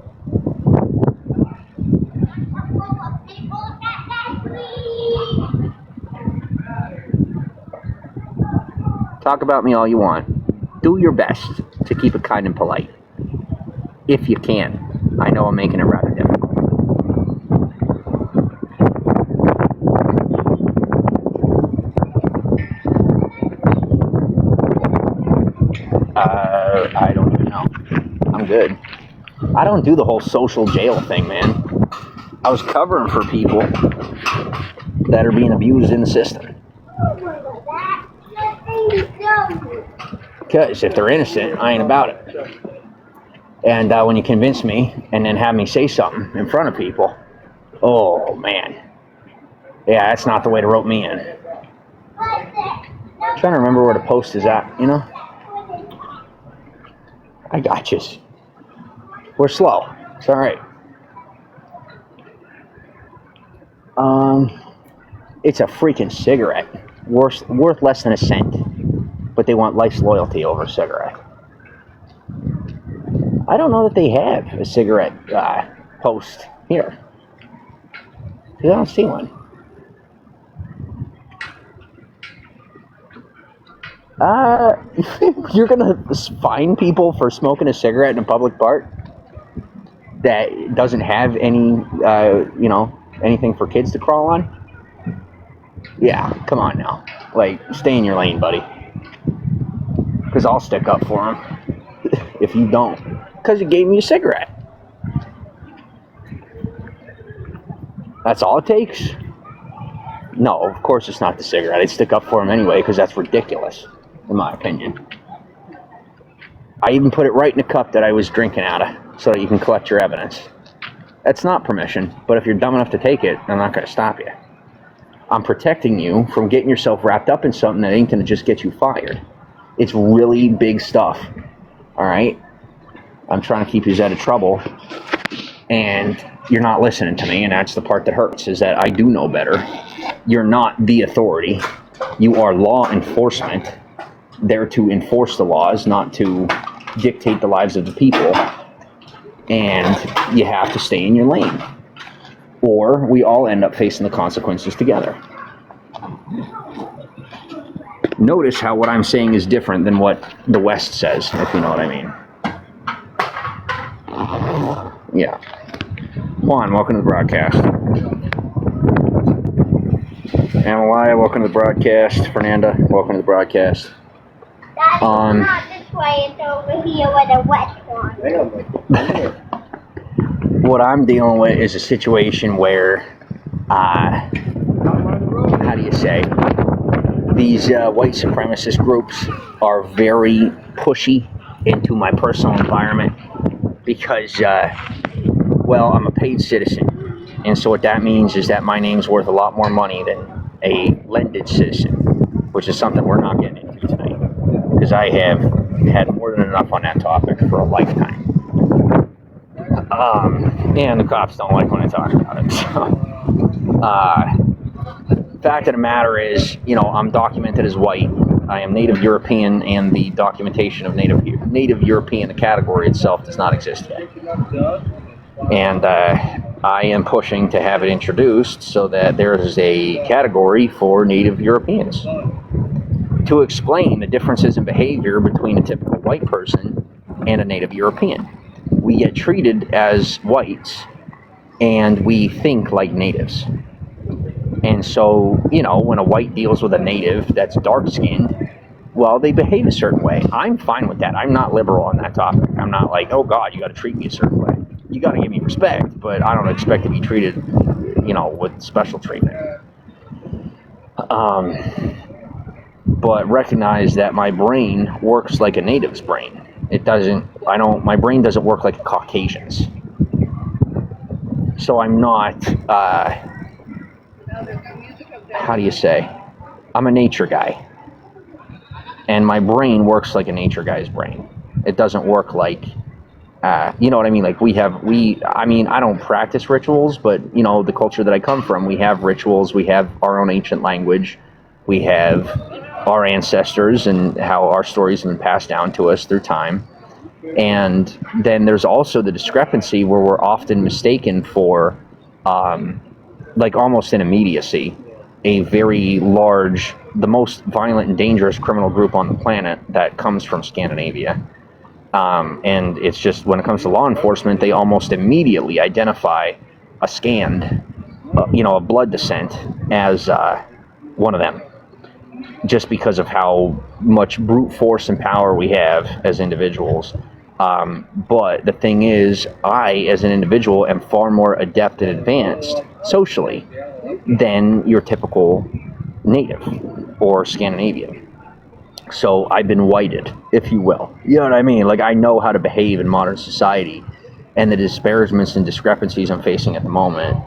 Talk about me all you want. Do your best to keep it kind and polite. If you can. I know I'm making it rather difficult. I don't even know. I'm good. I don't do the whole social jail thing, man. I was covering for people that are being abused in the system. Because if they're innocent, I ain't about it. And when you convince me and then have me say something in front of people, oh man. Yeah, that's not the way to rope me in. I'm trying to remember where the post is at, you know? I got you. We're slow. It's alright. It's a freaking cigarette, worth less than a cent, but they want life's loyalty over a cigarette. I don't know that they have a cigarette post here. I don't see one. You're gonna fine people for smoking a cigarette in a public park that doesn't have any, anything for kids to crawl on? Yeah, come on now. Like, stay in your lane, buddy. Because I'll stick up for them if you don't. Because you gave me a cigarette. That's all it takes? No, of course it's not the cigarette. I'd stick up for him anyway because that's ridiculous, in my opinion. I even put it right in a cup that I was drinking out of so that you can collect your evidence. That's not permission, but if you're dumb enough to take it, I'm not going to stop you. I'm protecting you from getting yourself wrapped up in something that ain't going to just get you fired. It's really big stuff, all right? I'm trying to keep you out of trouble, and you're not listening to me, and that's the part that hurts, is that I do know better. You're not the authority. You are law enforcement, there to enforce the laws, not to dictate the lives of the people, and you have to stay in your lane, or we all end up facing the consequences together. Notice how what I'm saying is different than what the West says, if you know what I mean. Yeah. Juan, welcome to the broadcast. Amalaya, welcome to the broadcast. Fernanda, welcome to the broadcast. That's not this way, it's over here where the wet one. What I'm dealing with is a situation where, how do you say, these white supremacist groups are very pushy into my personal environment because, well, I'm a paid citizen. And so what that means is that my name's worth a lot more money than a lended citizen, which is something we're not getting into tonight. Because I have had more than enough on that topic for a lifetime. And the cops don't like when I talk about it. So, fact of the matter is, I'm documented as white. I am Native European, and the documentation of Native European, the category itself, does not exist yet. And I am pushing to have it introduced so that there is a category for Native Europeans to explain the differences in behavior between a typical white person and a Native European. We get treated as whites, and we think like natives. And so, when a white deals with a native that's dark-skinned, well, they behave a certain way. I'm fine with that. I'm not liberal on that topic. I'm not like, oh, God, you got to treat me a certain way. You got to give me respect, but I don't expect to be treated, with special treatment. But recognize that my brain works like a native's brain. My brain doesn't work like a Caucasian's. So I'm not, how do you say? I'm a nature guy. And my brain works like a nature guy's brain. It doesn't work like, you know what I mean? Like I don't practice rituals, but, the culture that I come from, we have rituals, we have our own ancient language, we have our ancestors and how our stories have been passed down to us through time. And then there's also the discrepancy where we're often mistaken for, almost in immediacy, a very large, the most violent and dangerous criminal group on the planet that comes from Scandinavia. And it's just, when it comes to law enforcement, they almost immediately identify a scanned, a blood descent as one of them, just because of how much brute force and power we have as individuals. But the thing is, I, as an individual, am far more adept and advanced socially than your typical native or Scandinavian. So I've been whited, if you will. You know what I mean? Like, I know how to behave in modern society, and the disparagements and discrepancies I'm facing at the moment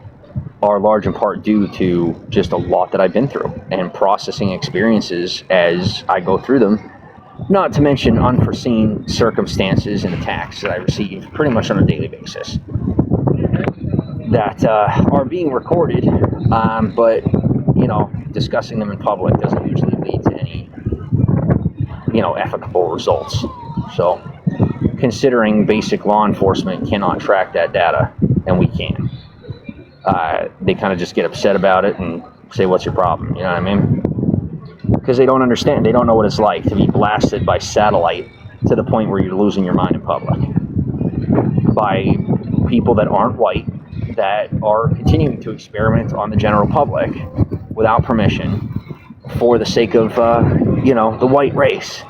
are large in part due to just a lot that I've been through and processing experiences as I go through them. Not to mention unforeseen circumstances and attacks that I receive pretty much on a daily basis that are being recorded. But discussing them in public doesn't usually lead to any, ethical results. So, considering basic law enforcement cannot track that data, and we can, they kind of just get upset about it and say, what's your problem? You know what I mean? Because they don't understand. They don't know what it's like to be blasted by satellite to the point where you're losing your mind in public by people that aren't white, that are continuing to experiment on the general public without permission for the sake of, the white race.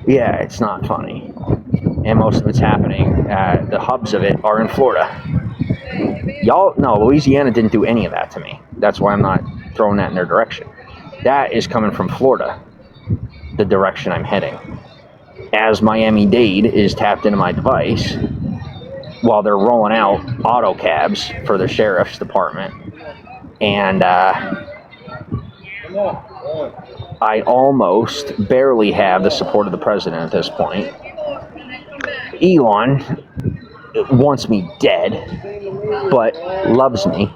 Yeah, it's not funny. And most of it's happening, the hubs of it are in Florida. Louisiana didn't do any of that to me. That's why I'm not throwing that in their direction. That is coming from Florida, the direction I'm heading. As Miami-Dade is tapped into my device while they're rolling out auto cabs for the sheriff's department. And I almost barely have the support of the president at this point. Elon wants me dead, but loves me.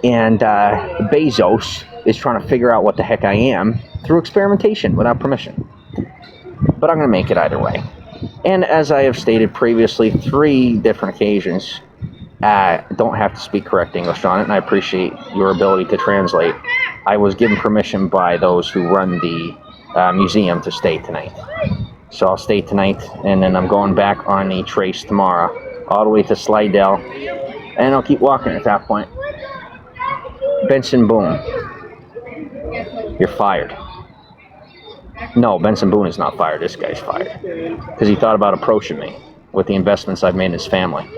And Bezos is trying to figure out what the heck I am through experimentation without permission. But I'm going to make it either way. And as I have stated previously, 3 different occasions, don't have to speak correct English on it, and I appreciate your ability to translate. I was given permission by those who run the museum to stay tonight. So I'll stay tonight, and then I'm going back on the trace tomorrow, all the way to Slidell, and I'll keep walking at that point. Benson Boone, you're fired. No, Benson Boone is not fired. This guy's fired. Because he thought about approaching me with the investments I've made in his family,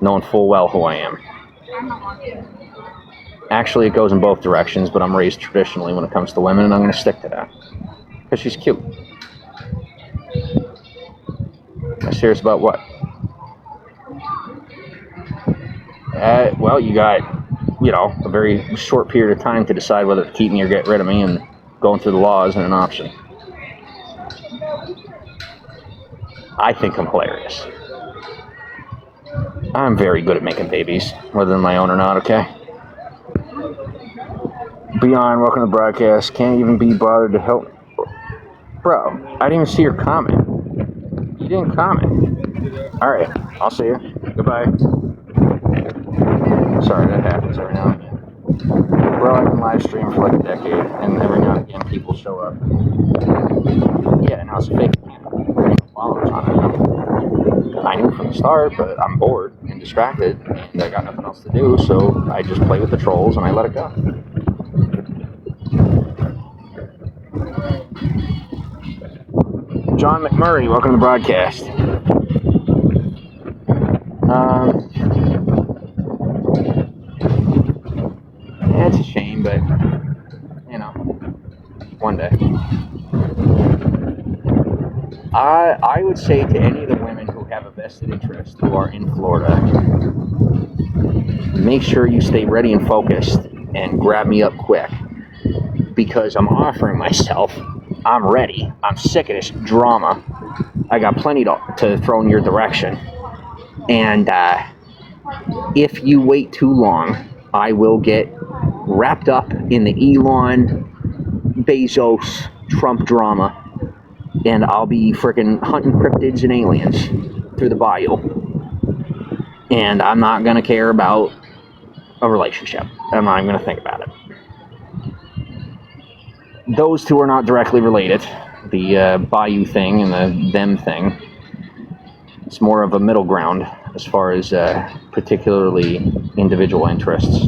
knowing full well who I am. Actually, it goes in both directions, but I'm raised traditionally when it comes to women, and I'm going to stick to that. Because she's cute. I'm serious about what? Well, you got, a very short period of time to decide whether to keep me or get rid of me, and going through the law isn't an option. I think I'm hilarious. I'm very good at making babies, whether they're my own or not, okay? Beyond, welcome to the broadcast. Can't even be bothered to help. Bro, I didn't even see your comment. You didn't comment. Alright, I'll see you. Goodbye. Sorry, that happens every now and again. Bro, I've been live streaming for like a decade, and every now and again people show up. Yeah, now it's a fake account. Followers on it. I knew from the start, but I'm bored and distracted, and I got nothing else to do, so I just play with the trolls and I let it go. John McMurray, welcome to the broadcast. It's a shame, but, one day. I would say to any of the women who have a vested interest who are in Florida, make sure you stay ready and focused and grab me up quick, because I'm offering myself. I'm ready. I'm sick of this drama. I got plenty to throw in your direction. And if you wait too long, I will get wrapped up in the Elon, Bezos, Trump drama, and I'll be freaking hunting cryptids and aliens through the bayou. And I'm not going to care about a relationship. I'm not even going to think about it. Those two are not directly related. The bayou thing and the them thing. It's more of a middle ground as far as particularly individual interests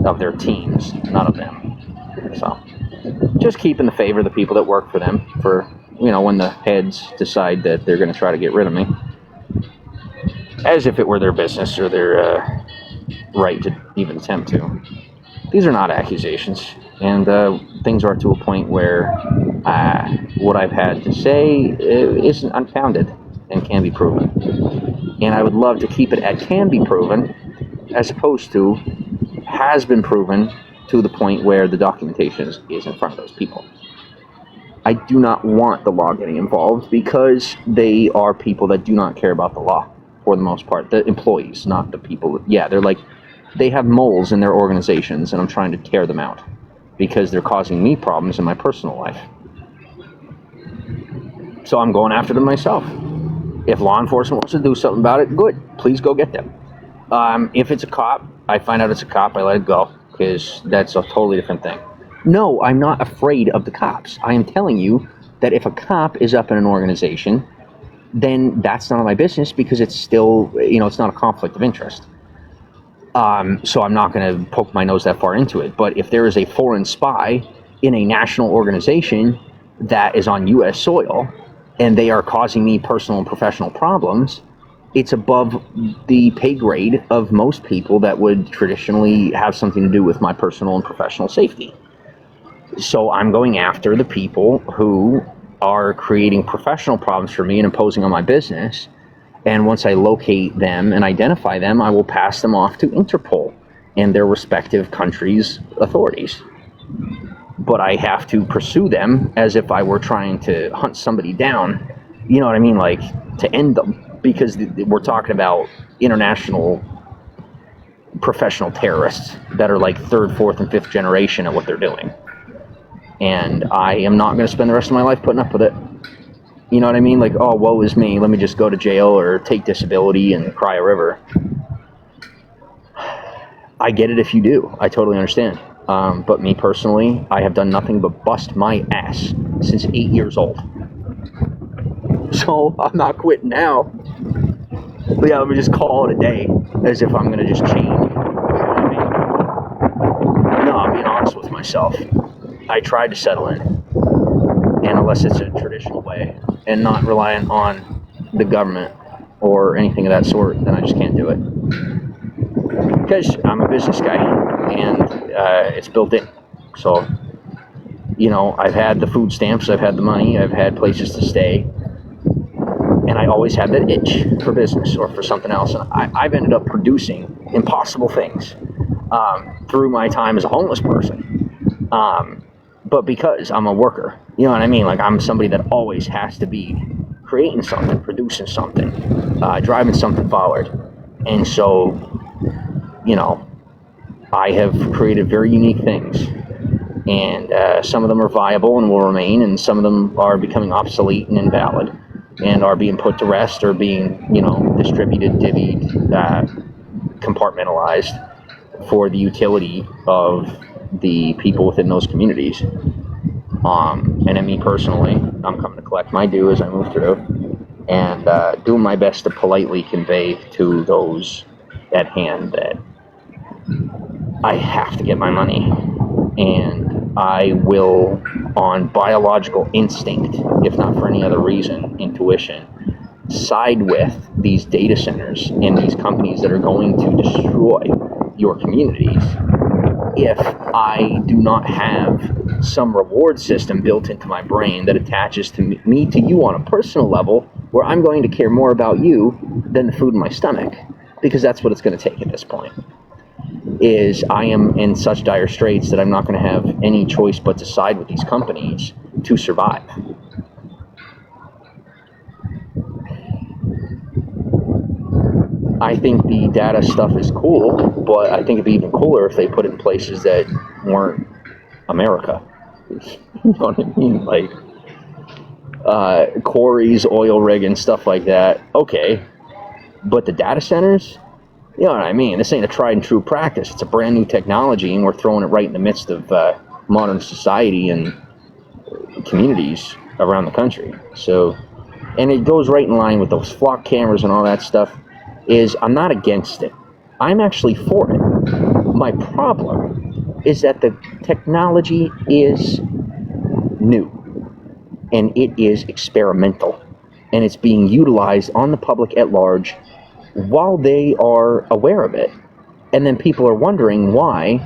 of their teams, not of them. So, just keep in the favor of the people that work for them for, when the heads decide that they're going to try to get rid of me. As if it were their business or their right to even attempt to. These are not accusations, and things are to a point where what I've had to say isn't unfounded and can be proven. And I would love to keep it at can be proven, as opposed to has been proven to the point where the documentation is in front of those people. I do not want the law getting involved because they are people that do not care about the law for the most part. The employees, not the people. Yeah, they're like, They have moles in their organizations, and I'm trying to tear them out because they're causing me problems in my personal life. So I'm going after them myself. If law enforcement wants to do something about it, good. Please go get them. If it's a cop, I find out it's a cop, I let it go, because that's a totally different thing. No, I'm not afraid of the cops. I am telling you that if a cop is up in an organization, then that's none of my business, because it's still, it's not a conflict of interest. So I'm not going to poke my nose that far into it. But if there is a foreign spy in a national organization that is on U.S. soil, and they are causing me personal and professional problems, it's above the pay grade of most people that would traditionally have something to do with my personal and professional safety. So I'm going after the people who are creating professional problems for me and imposing on my business. And once I locate them and identify them, I will pass them off to Interpol and their respective countries' authorities. But I have to pursue them as if I were trying to hunt somebody down, you know what I mean, like to end them, because we're talking about international professional terrorists that are like third, fourth, and fifth generation at what they're doing. And I am not going to spend the rest of my life putting up with it. You know what I mean? Like, oh, woe is me, let me just go to jail or take disability and cry a river. I get it if you do. I totally understand. But me personally, I have done nothing but bust my ass since 8 years old. So I'm not quitting now. But yeah, let me just call it a day, as if I'm going to just change. You know what I mean? No, I'm being honest with myself. I tried to settle in. And unless it's a traditional way and not reliant on the government or anything of that sort, then I just can't do it. Because I'm a business guy, and it's built in. So, I've had the food stamps, I've had the money, I've had places to stay, and I always had that itch for business or for something else. And I've ended up producing impossible things through my time as a homeless person. But because I'm a worker, you know what I mean? Like, I'm somebody that always has to be creating something, producing something, driving something forward. And so, I have created very unique things. And some of them are viable and will remain, and some of them are becoming obsolete and invalid and are being put to rest or being, distributed, divvied, compartmentalized for the utility of the people within those communities. And in me personally, I'm coming to collect my due as I move through, and doing my best to politely convey to those at hand that I have to get my money, and I will, on biological instinct, if not for any other reason, intuition, side with these data centers and these companies that are going to destroy your communities if I do not have some reward system built into my brain that attaches to me to you on a personal level, where I'm going to care more about you than the food in my stomach, because that's what it's going to take at this point. Is I am in such dire straits that I'm not going to have any choice but to side with these companies to survive. I think the data stuff is cool, but I think it'd be even cooler if they put it in places that weren't America. You know what I mean? Like quarries, oil rig, and stuff like that. Okay, but the data centers, you know what I mean? This ain't a tried and true practice. It's a brand new technology, and we're throwing it right in the midst of modern society and communities around the country. So, and it goes right in line with those flock cameras and all that stuff. Is I'm not against it. I'm actually for it. My problem is that the technology is new, and it is experimental, and it's being utilized on the public at large while they are aware of it. And then people are wondering why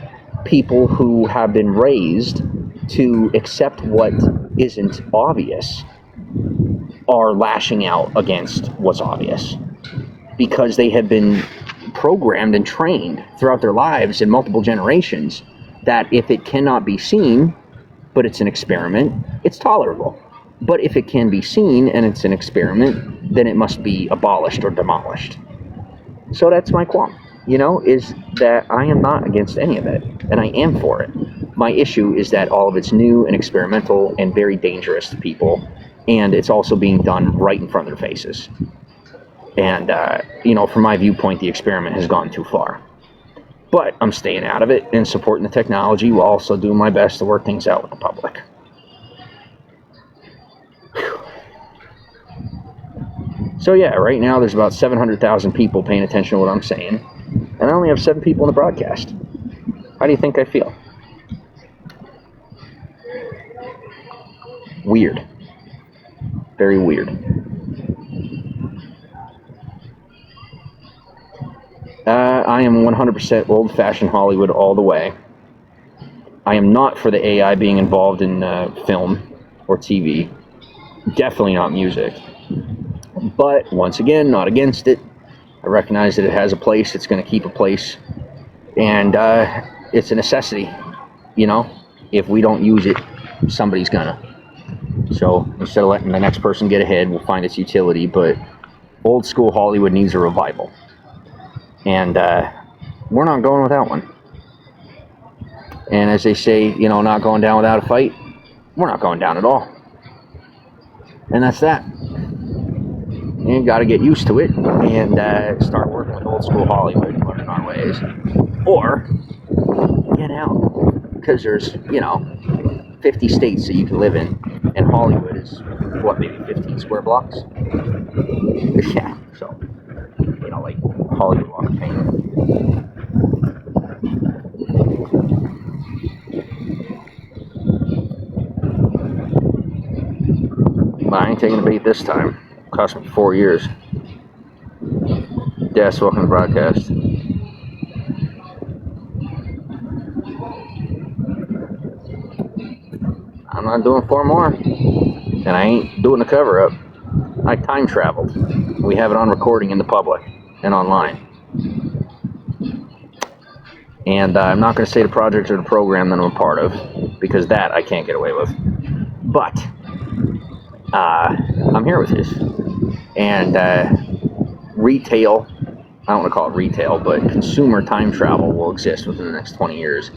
people who have been raised to accept what isn't obvious are lashing out against what's obvious, because they have been programmed and trained throughout their lives in multiple generations that if it cannot be seen, but it's an experiment, it's tolerable. But if it can be seen and it's an experiment, then it must be abolished or demolished. So that's my qualm. is that I am not against any of it, and I am for it. My issue is that all of it's new and experimental and very dangerous to people, and it's also being done right in front of their faces. And, from my viewpoint, the experiment has gone too far. But I'm staying out of it and supporting the technology while also doing my best to work things out with the public. Whew. So yeah, right now there's about 700,000 people paying attention to what I'm saying, and I only have 7 people in the broadcast. How do you think I feel? Weird. Very weird. I am 100% old-fashioned Hollywood all the way. I am not for the AI being involved in film or TV. Definitely not music. But, once again, not against it. I recognize that it has a place. It's going to keep a place. And it's a necessity. If we don't use it, somebody's gonna. So, instead of letting the next person get ahead, we'll find its utility. But old school Hollywood needs a revival. And we're not going without one. And as they say, not going down without a fight, we're not going down at all. And that's that. You got to get used to it and start working with old school Hollywood and learning our ways. Or get out. Because there's, 50 states that you can live in. And Hollywood is, maybe 15 square blocks? Yeah, so, like Hollywood Walk of Fame. But I ain't taking a bait this time. Cost me 4 years. Yes, welcome to the broadcast. I'm not doing 4 more. And I ain't doing a cover-up. I time traveled. We have it on recording in the public and online. And I'm not going to say the project or the program that I'm a part of, because that I can't get away with. But I'm here with this. And retail, I don't want to call it retail, but consumer time travel will exist within the next 20 years.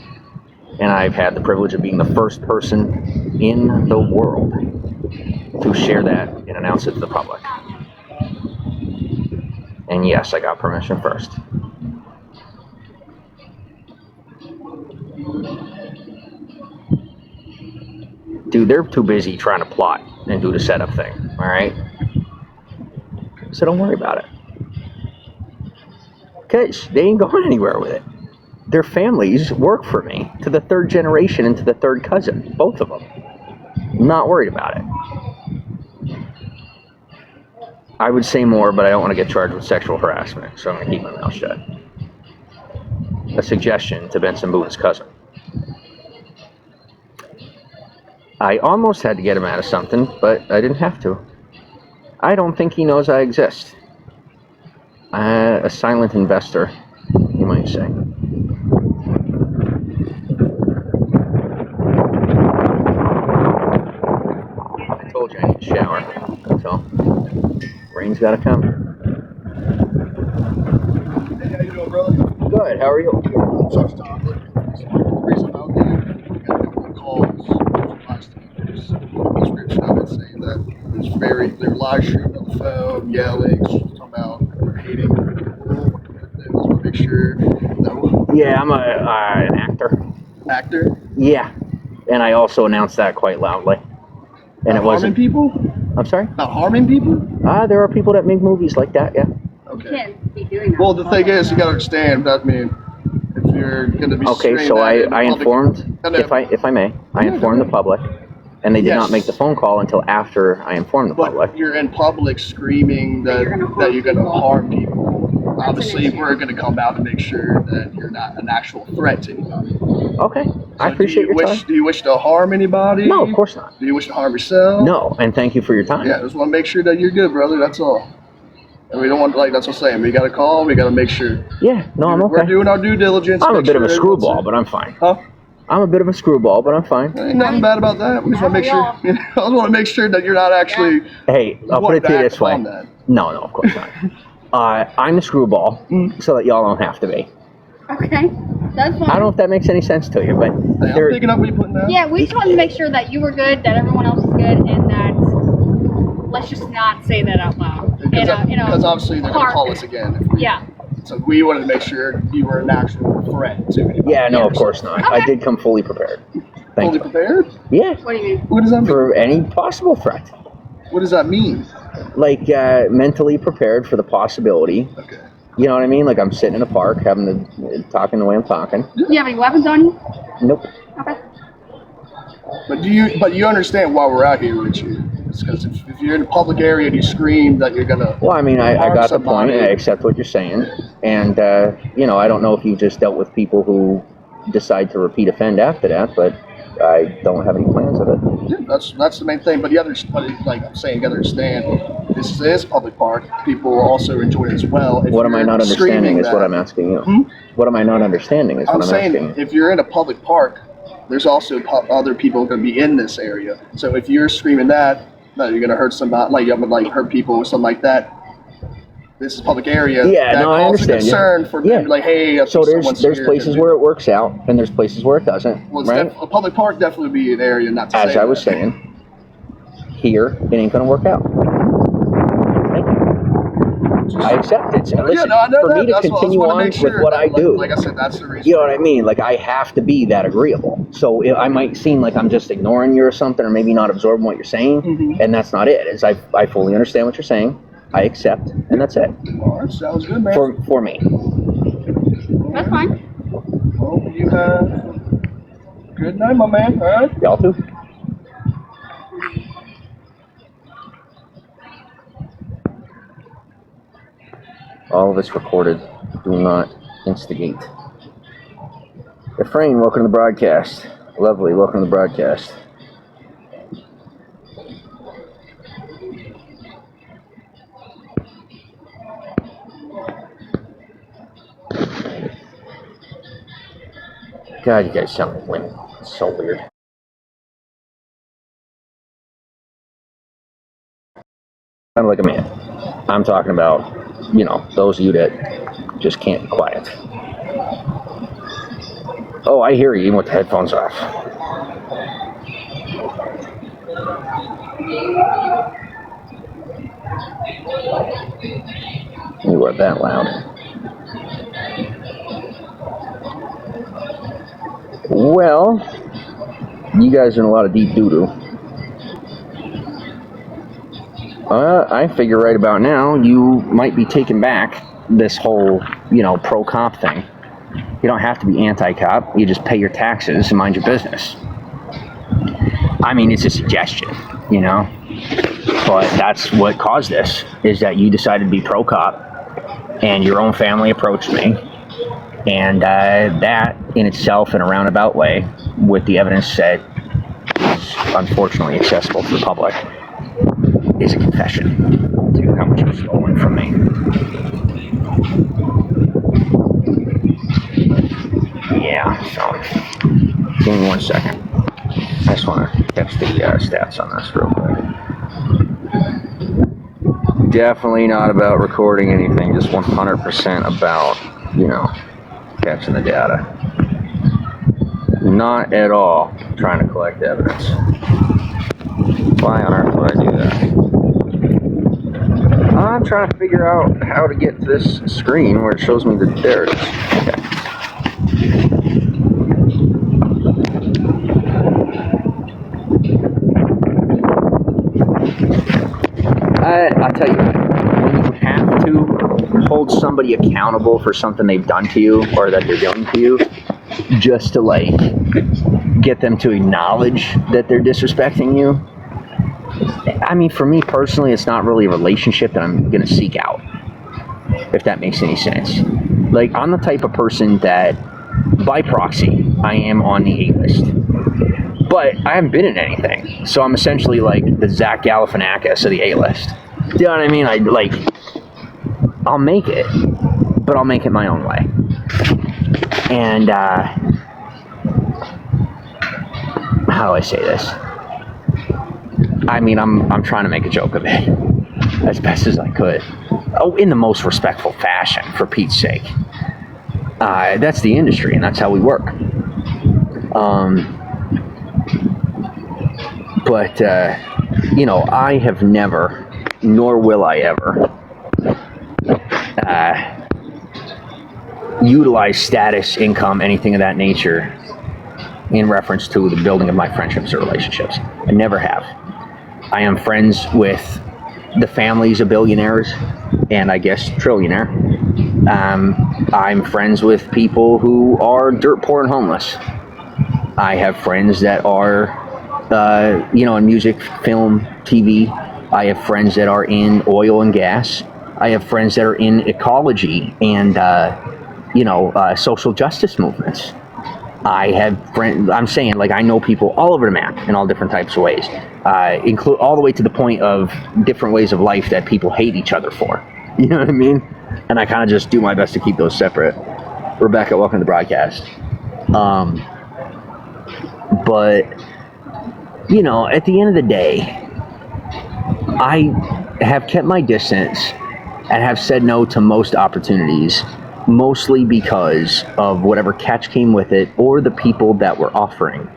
And I've had the privilege of being the first person in the world to share that and announce it to the public. And yes, I got permission first. Dude, they're too busy trying to plot and do the setup thing, alright? So don't worry about it. Because they ain't going anywhere with it. Their families work for me to the 3rd generation and to the 3rd cousin. Both of them. Not worried about it. I would say more, but I don't want to get charged with sexual harassment, so I'm going to keep my mouth shut. A suggestion to Benson Boone's cousin. I almost had to get him out of something, but I didn't have to. I don't think he knows I exist. A silent investor, you might say. I told you I need to shower, so rain's gotta come. Hey, how you doing, brother? Good, how are you? Chuck's talking. The reason I'm out there, we got a couple of calls last week. There's a description of it saying that they're live streaming on the phone, yelling, talking about hating people. Just want to make sure that Yeah, I'm an actor. actor. Yeah, and I also announced that quite loudly. And Not it wasn't. harming people? I'm sorry? Not harming people? There are people that make movies like that, yeah. Okay. You can't be doing that. Well, the thing is, you gotta understand. That if you're gonna be Okay, streaming so that in I public- informed, No, no. if I may, I informed the public, and they did Yes. not make the phone call until after I informed the public. But you're in public screaming that you're gonna harm people. Obviously, issue. we're gonna come out to make sure that you're not an actual threat to anybody. Okay, I So appreciate your time. Do you wish to harm anybody? No, of course not. Do you wish to harm yourself? No, and thank you for your time. Yeah, just want to make sure that you're good, brother. That's all. And we don't want that's what I'm saying. We got to call. We got to make sure. Yeah, no, I'm We're okay. doing our due diligence. I'm a make bit of a sure screwball, everyone's- but I'm fine. Huh? I'm a bit of a screwball, but I'm fine. Ain't nothing bad about that. We just want to make sure. I just want to make sure that you're not actually. Hey, I'll put wanting it to you to this act way. upon that. No, of course not. I'm the screwball, so that y'all don't have to be. Okay, that's fine. I don't know if that makes any sense to you, but Hey, I'm picking up what you're putting down. Yeah, we just wanted to make sure that you were good, that everyone else was good, and that let's just not say that out loud. Because obviously they're going to park. call us again. Yeah. So we wanted to make sure you were an actual threat to anybody. yeah, no, of course not. I Okay. did come fully prepared. Fully Thankfully. prepared? Yeah, What do you mean? What does that mean? for any possible threat. What does that mean? Like mentally prepared for the possibility. Okay. You know what I mean? Like I'm sitting in a park, talking the way I'm talking. Do you have any weapons on you? Nope. Okay. But you understand why we're out here with you? It's because if you're in a public area and you scream that you're gonna. Well, I mean, I harm got the point. somebody. I accept what you're saying, and you know, I don't know if you just dealt with people who decide to repeat offend after that, but I don't have any plans of it. Yeah, that's the main thing. But like I'm saying, you gotta understand, this is a public park. People will also enjoy it as well. If What am I you're not understanding screaming is what that- I'm asking you. Hmm? What am I not understanding is what I'm I'm saying asking you. if you're in a public park, there's also other people going to be in this area. So if you're screaming that you're going to hurt somebody, like you would hurt people or something like that. This is a public area. Yeah, that no, I calls understand, a concern for Yeah. them to be like, hey, I So think there's someone's here. places where it works out, and there's places where it doesn't, well, it's right? a public park definitely would be an area not to As say I was that. saying, here it ain't gonna work out. Thank you. I accept it. And listen, I know for that. me to That's what I continue wanna on make with sure what that, I do, Like I said, that's the reason. you know what I mean? Like, I have to be that agreeable. So I might seem like I'm just ignoring you or something, or maybe not absorbing what you're saying, Mhm. and that's not it. Is I fully understand what you're saying. I accept, and that's it. All right, sounds good, man. For me. That's fine. Well, you have good night, my man. All right. Y'all too? All of it's recorded. Do not instigate. Efrain, welcome to the broadcast. Lovely, welcome to the broadcast. God, you guys sound like women. It's so weird. Sound like a man. I'm talking about, you know, those of you that just can't be quiet. Oh, I hear you even with the headphones off. You are that loud. Well, you guys are in a lot of deep doo-doo. I figure right about now you might be taking back this whole, you know, pro-cop thing. You don't have to be anti-cop. You just pay your taxes and mind your business. I mean, it's a suggestion, you know? But that's what caused this, is that you decided to be pro-cop, and your own family approached me. And that in itself, in a roundabout way, with the evidence said is unfortunately accessible to the public, is a confession to how much was stolen from me. Yeah, so give me 1 second. I just want to catch the stats on this real quick. Definitely not about recording anything, just 100% about, you know, catching the data. Not at all trying to collect evidence. Why on earth would I do that? I'm trying to figure out how to get to this screen where it shows me that there it is. Okay. I'll tell you what, when you have to hold somebody accountable for something they've done to you or that they're doing to you, just to like get them to acknowledge that they're disrespecting you, I mean, for me personally, it's not really a relationship that I'm going to seek out, if that makes any sense. Like, I'm the type of person that, by proxy, I am on the A-list. But I haven't been in anything. So I'm essentially like the Zach Galifianakis of the A-list. Do you know what I mean? I'll make it, but I'll make it my own way. And, how do I say this? I mean, I'm trying to make a joke of it as best as I could. in the most respectful fashion, for Pete's sake. That's the industry, and that's how we work. But I have never, nor will I ever, utilize status, income, anything of that nature in reference to the building of my friendships or relationships. I never have. I am friends with the families of billionaires and I guess trillionaire. I'm friends with people who are dirt poor and homeless. I have friends that are, in music, film, TV. I have friends that are in oil and gas. I have friends that are in ecology and, social justice movements. I have friends, I'm saying, like, I know people all over the map in all different types of ways, include all the way to the point of different ways of life that people hate each other for. You know what I mean? And I kind of just do my best to keep those separate. Rebecca, welcome to the broadcast. But, at the end of the day, I have kept my distance and have said no to most opportunities, mostly because of whatever catch came with it or the people that were offering.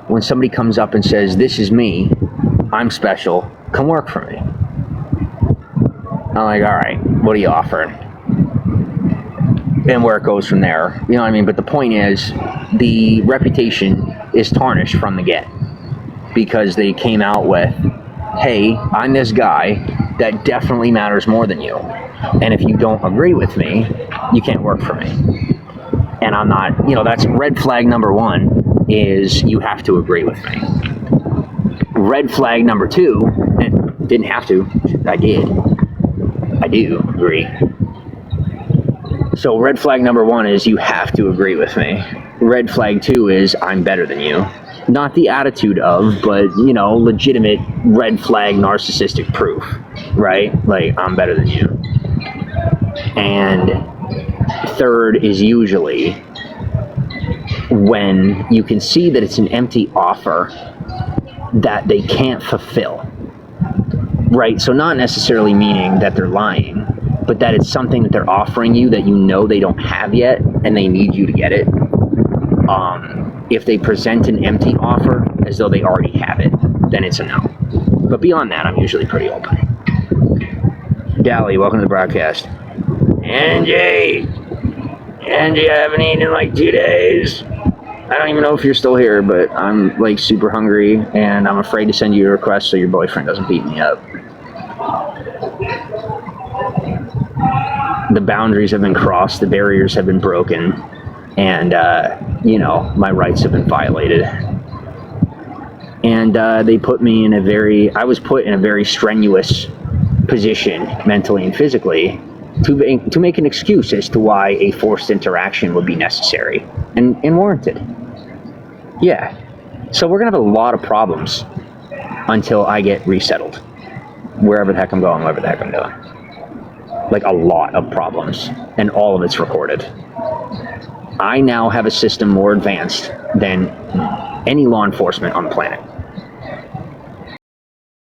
When somebody comes up and says, this is me, I'm special, come work for me. I'm like, all right, what are you offering? And where it goes from there. You know what I mean? But the point is, the reputation is tarnished from the get because they came out with, hey, I'm this guy that definitely matters more than you. And if you don't agree with me, you can't work for me. And I'm not, that's red flag number one, is you have to agree with me. Red flag number two, and didn't have to, I did. I do agree. So red flag number one is you have to agree with me. Red flag two is I'm better than you. Not the attitude of, but, legitimate red flag narcissistic proof, right? Like, I'm better than you. And third is usually when you can see that it's an empty offer that they can't fulfill, right? So not necessarily meaning that they're lying, but that it's something that they're offering you that they don't have yet and they need you to get it. If they present an empty offer as though they already have it, then it's a no. But beyond that, I'm usually pretty open. Dally, welcome to the broadcast. Angie, I haven't eaten in like 2 days. I don't even know if you're still here, but I'm like super hungry and I'm afraid to send you a request so your boyfriend doesn't beat me up. The boundaries have been crossed, the barriers have been broken, and, my rights have been violated. And I was put in a very strenuous position, mentally and physically, to make an excuse as to why a forced interaction would be necessary and warranted. Yeah. So we're going to have a lot of problems until I get resettled. Wherever the heck I'm going, whatever the heck I'm doing. Like a lot of problems, and all of it's recorded. I now have a system more advanced than any law enforcement on the planet.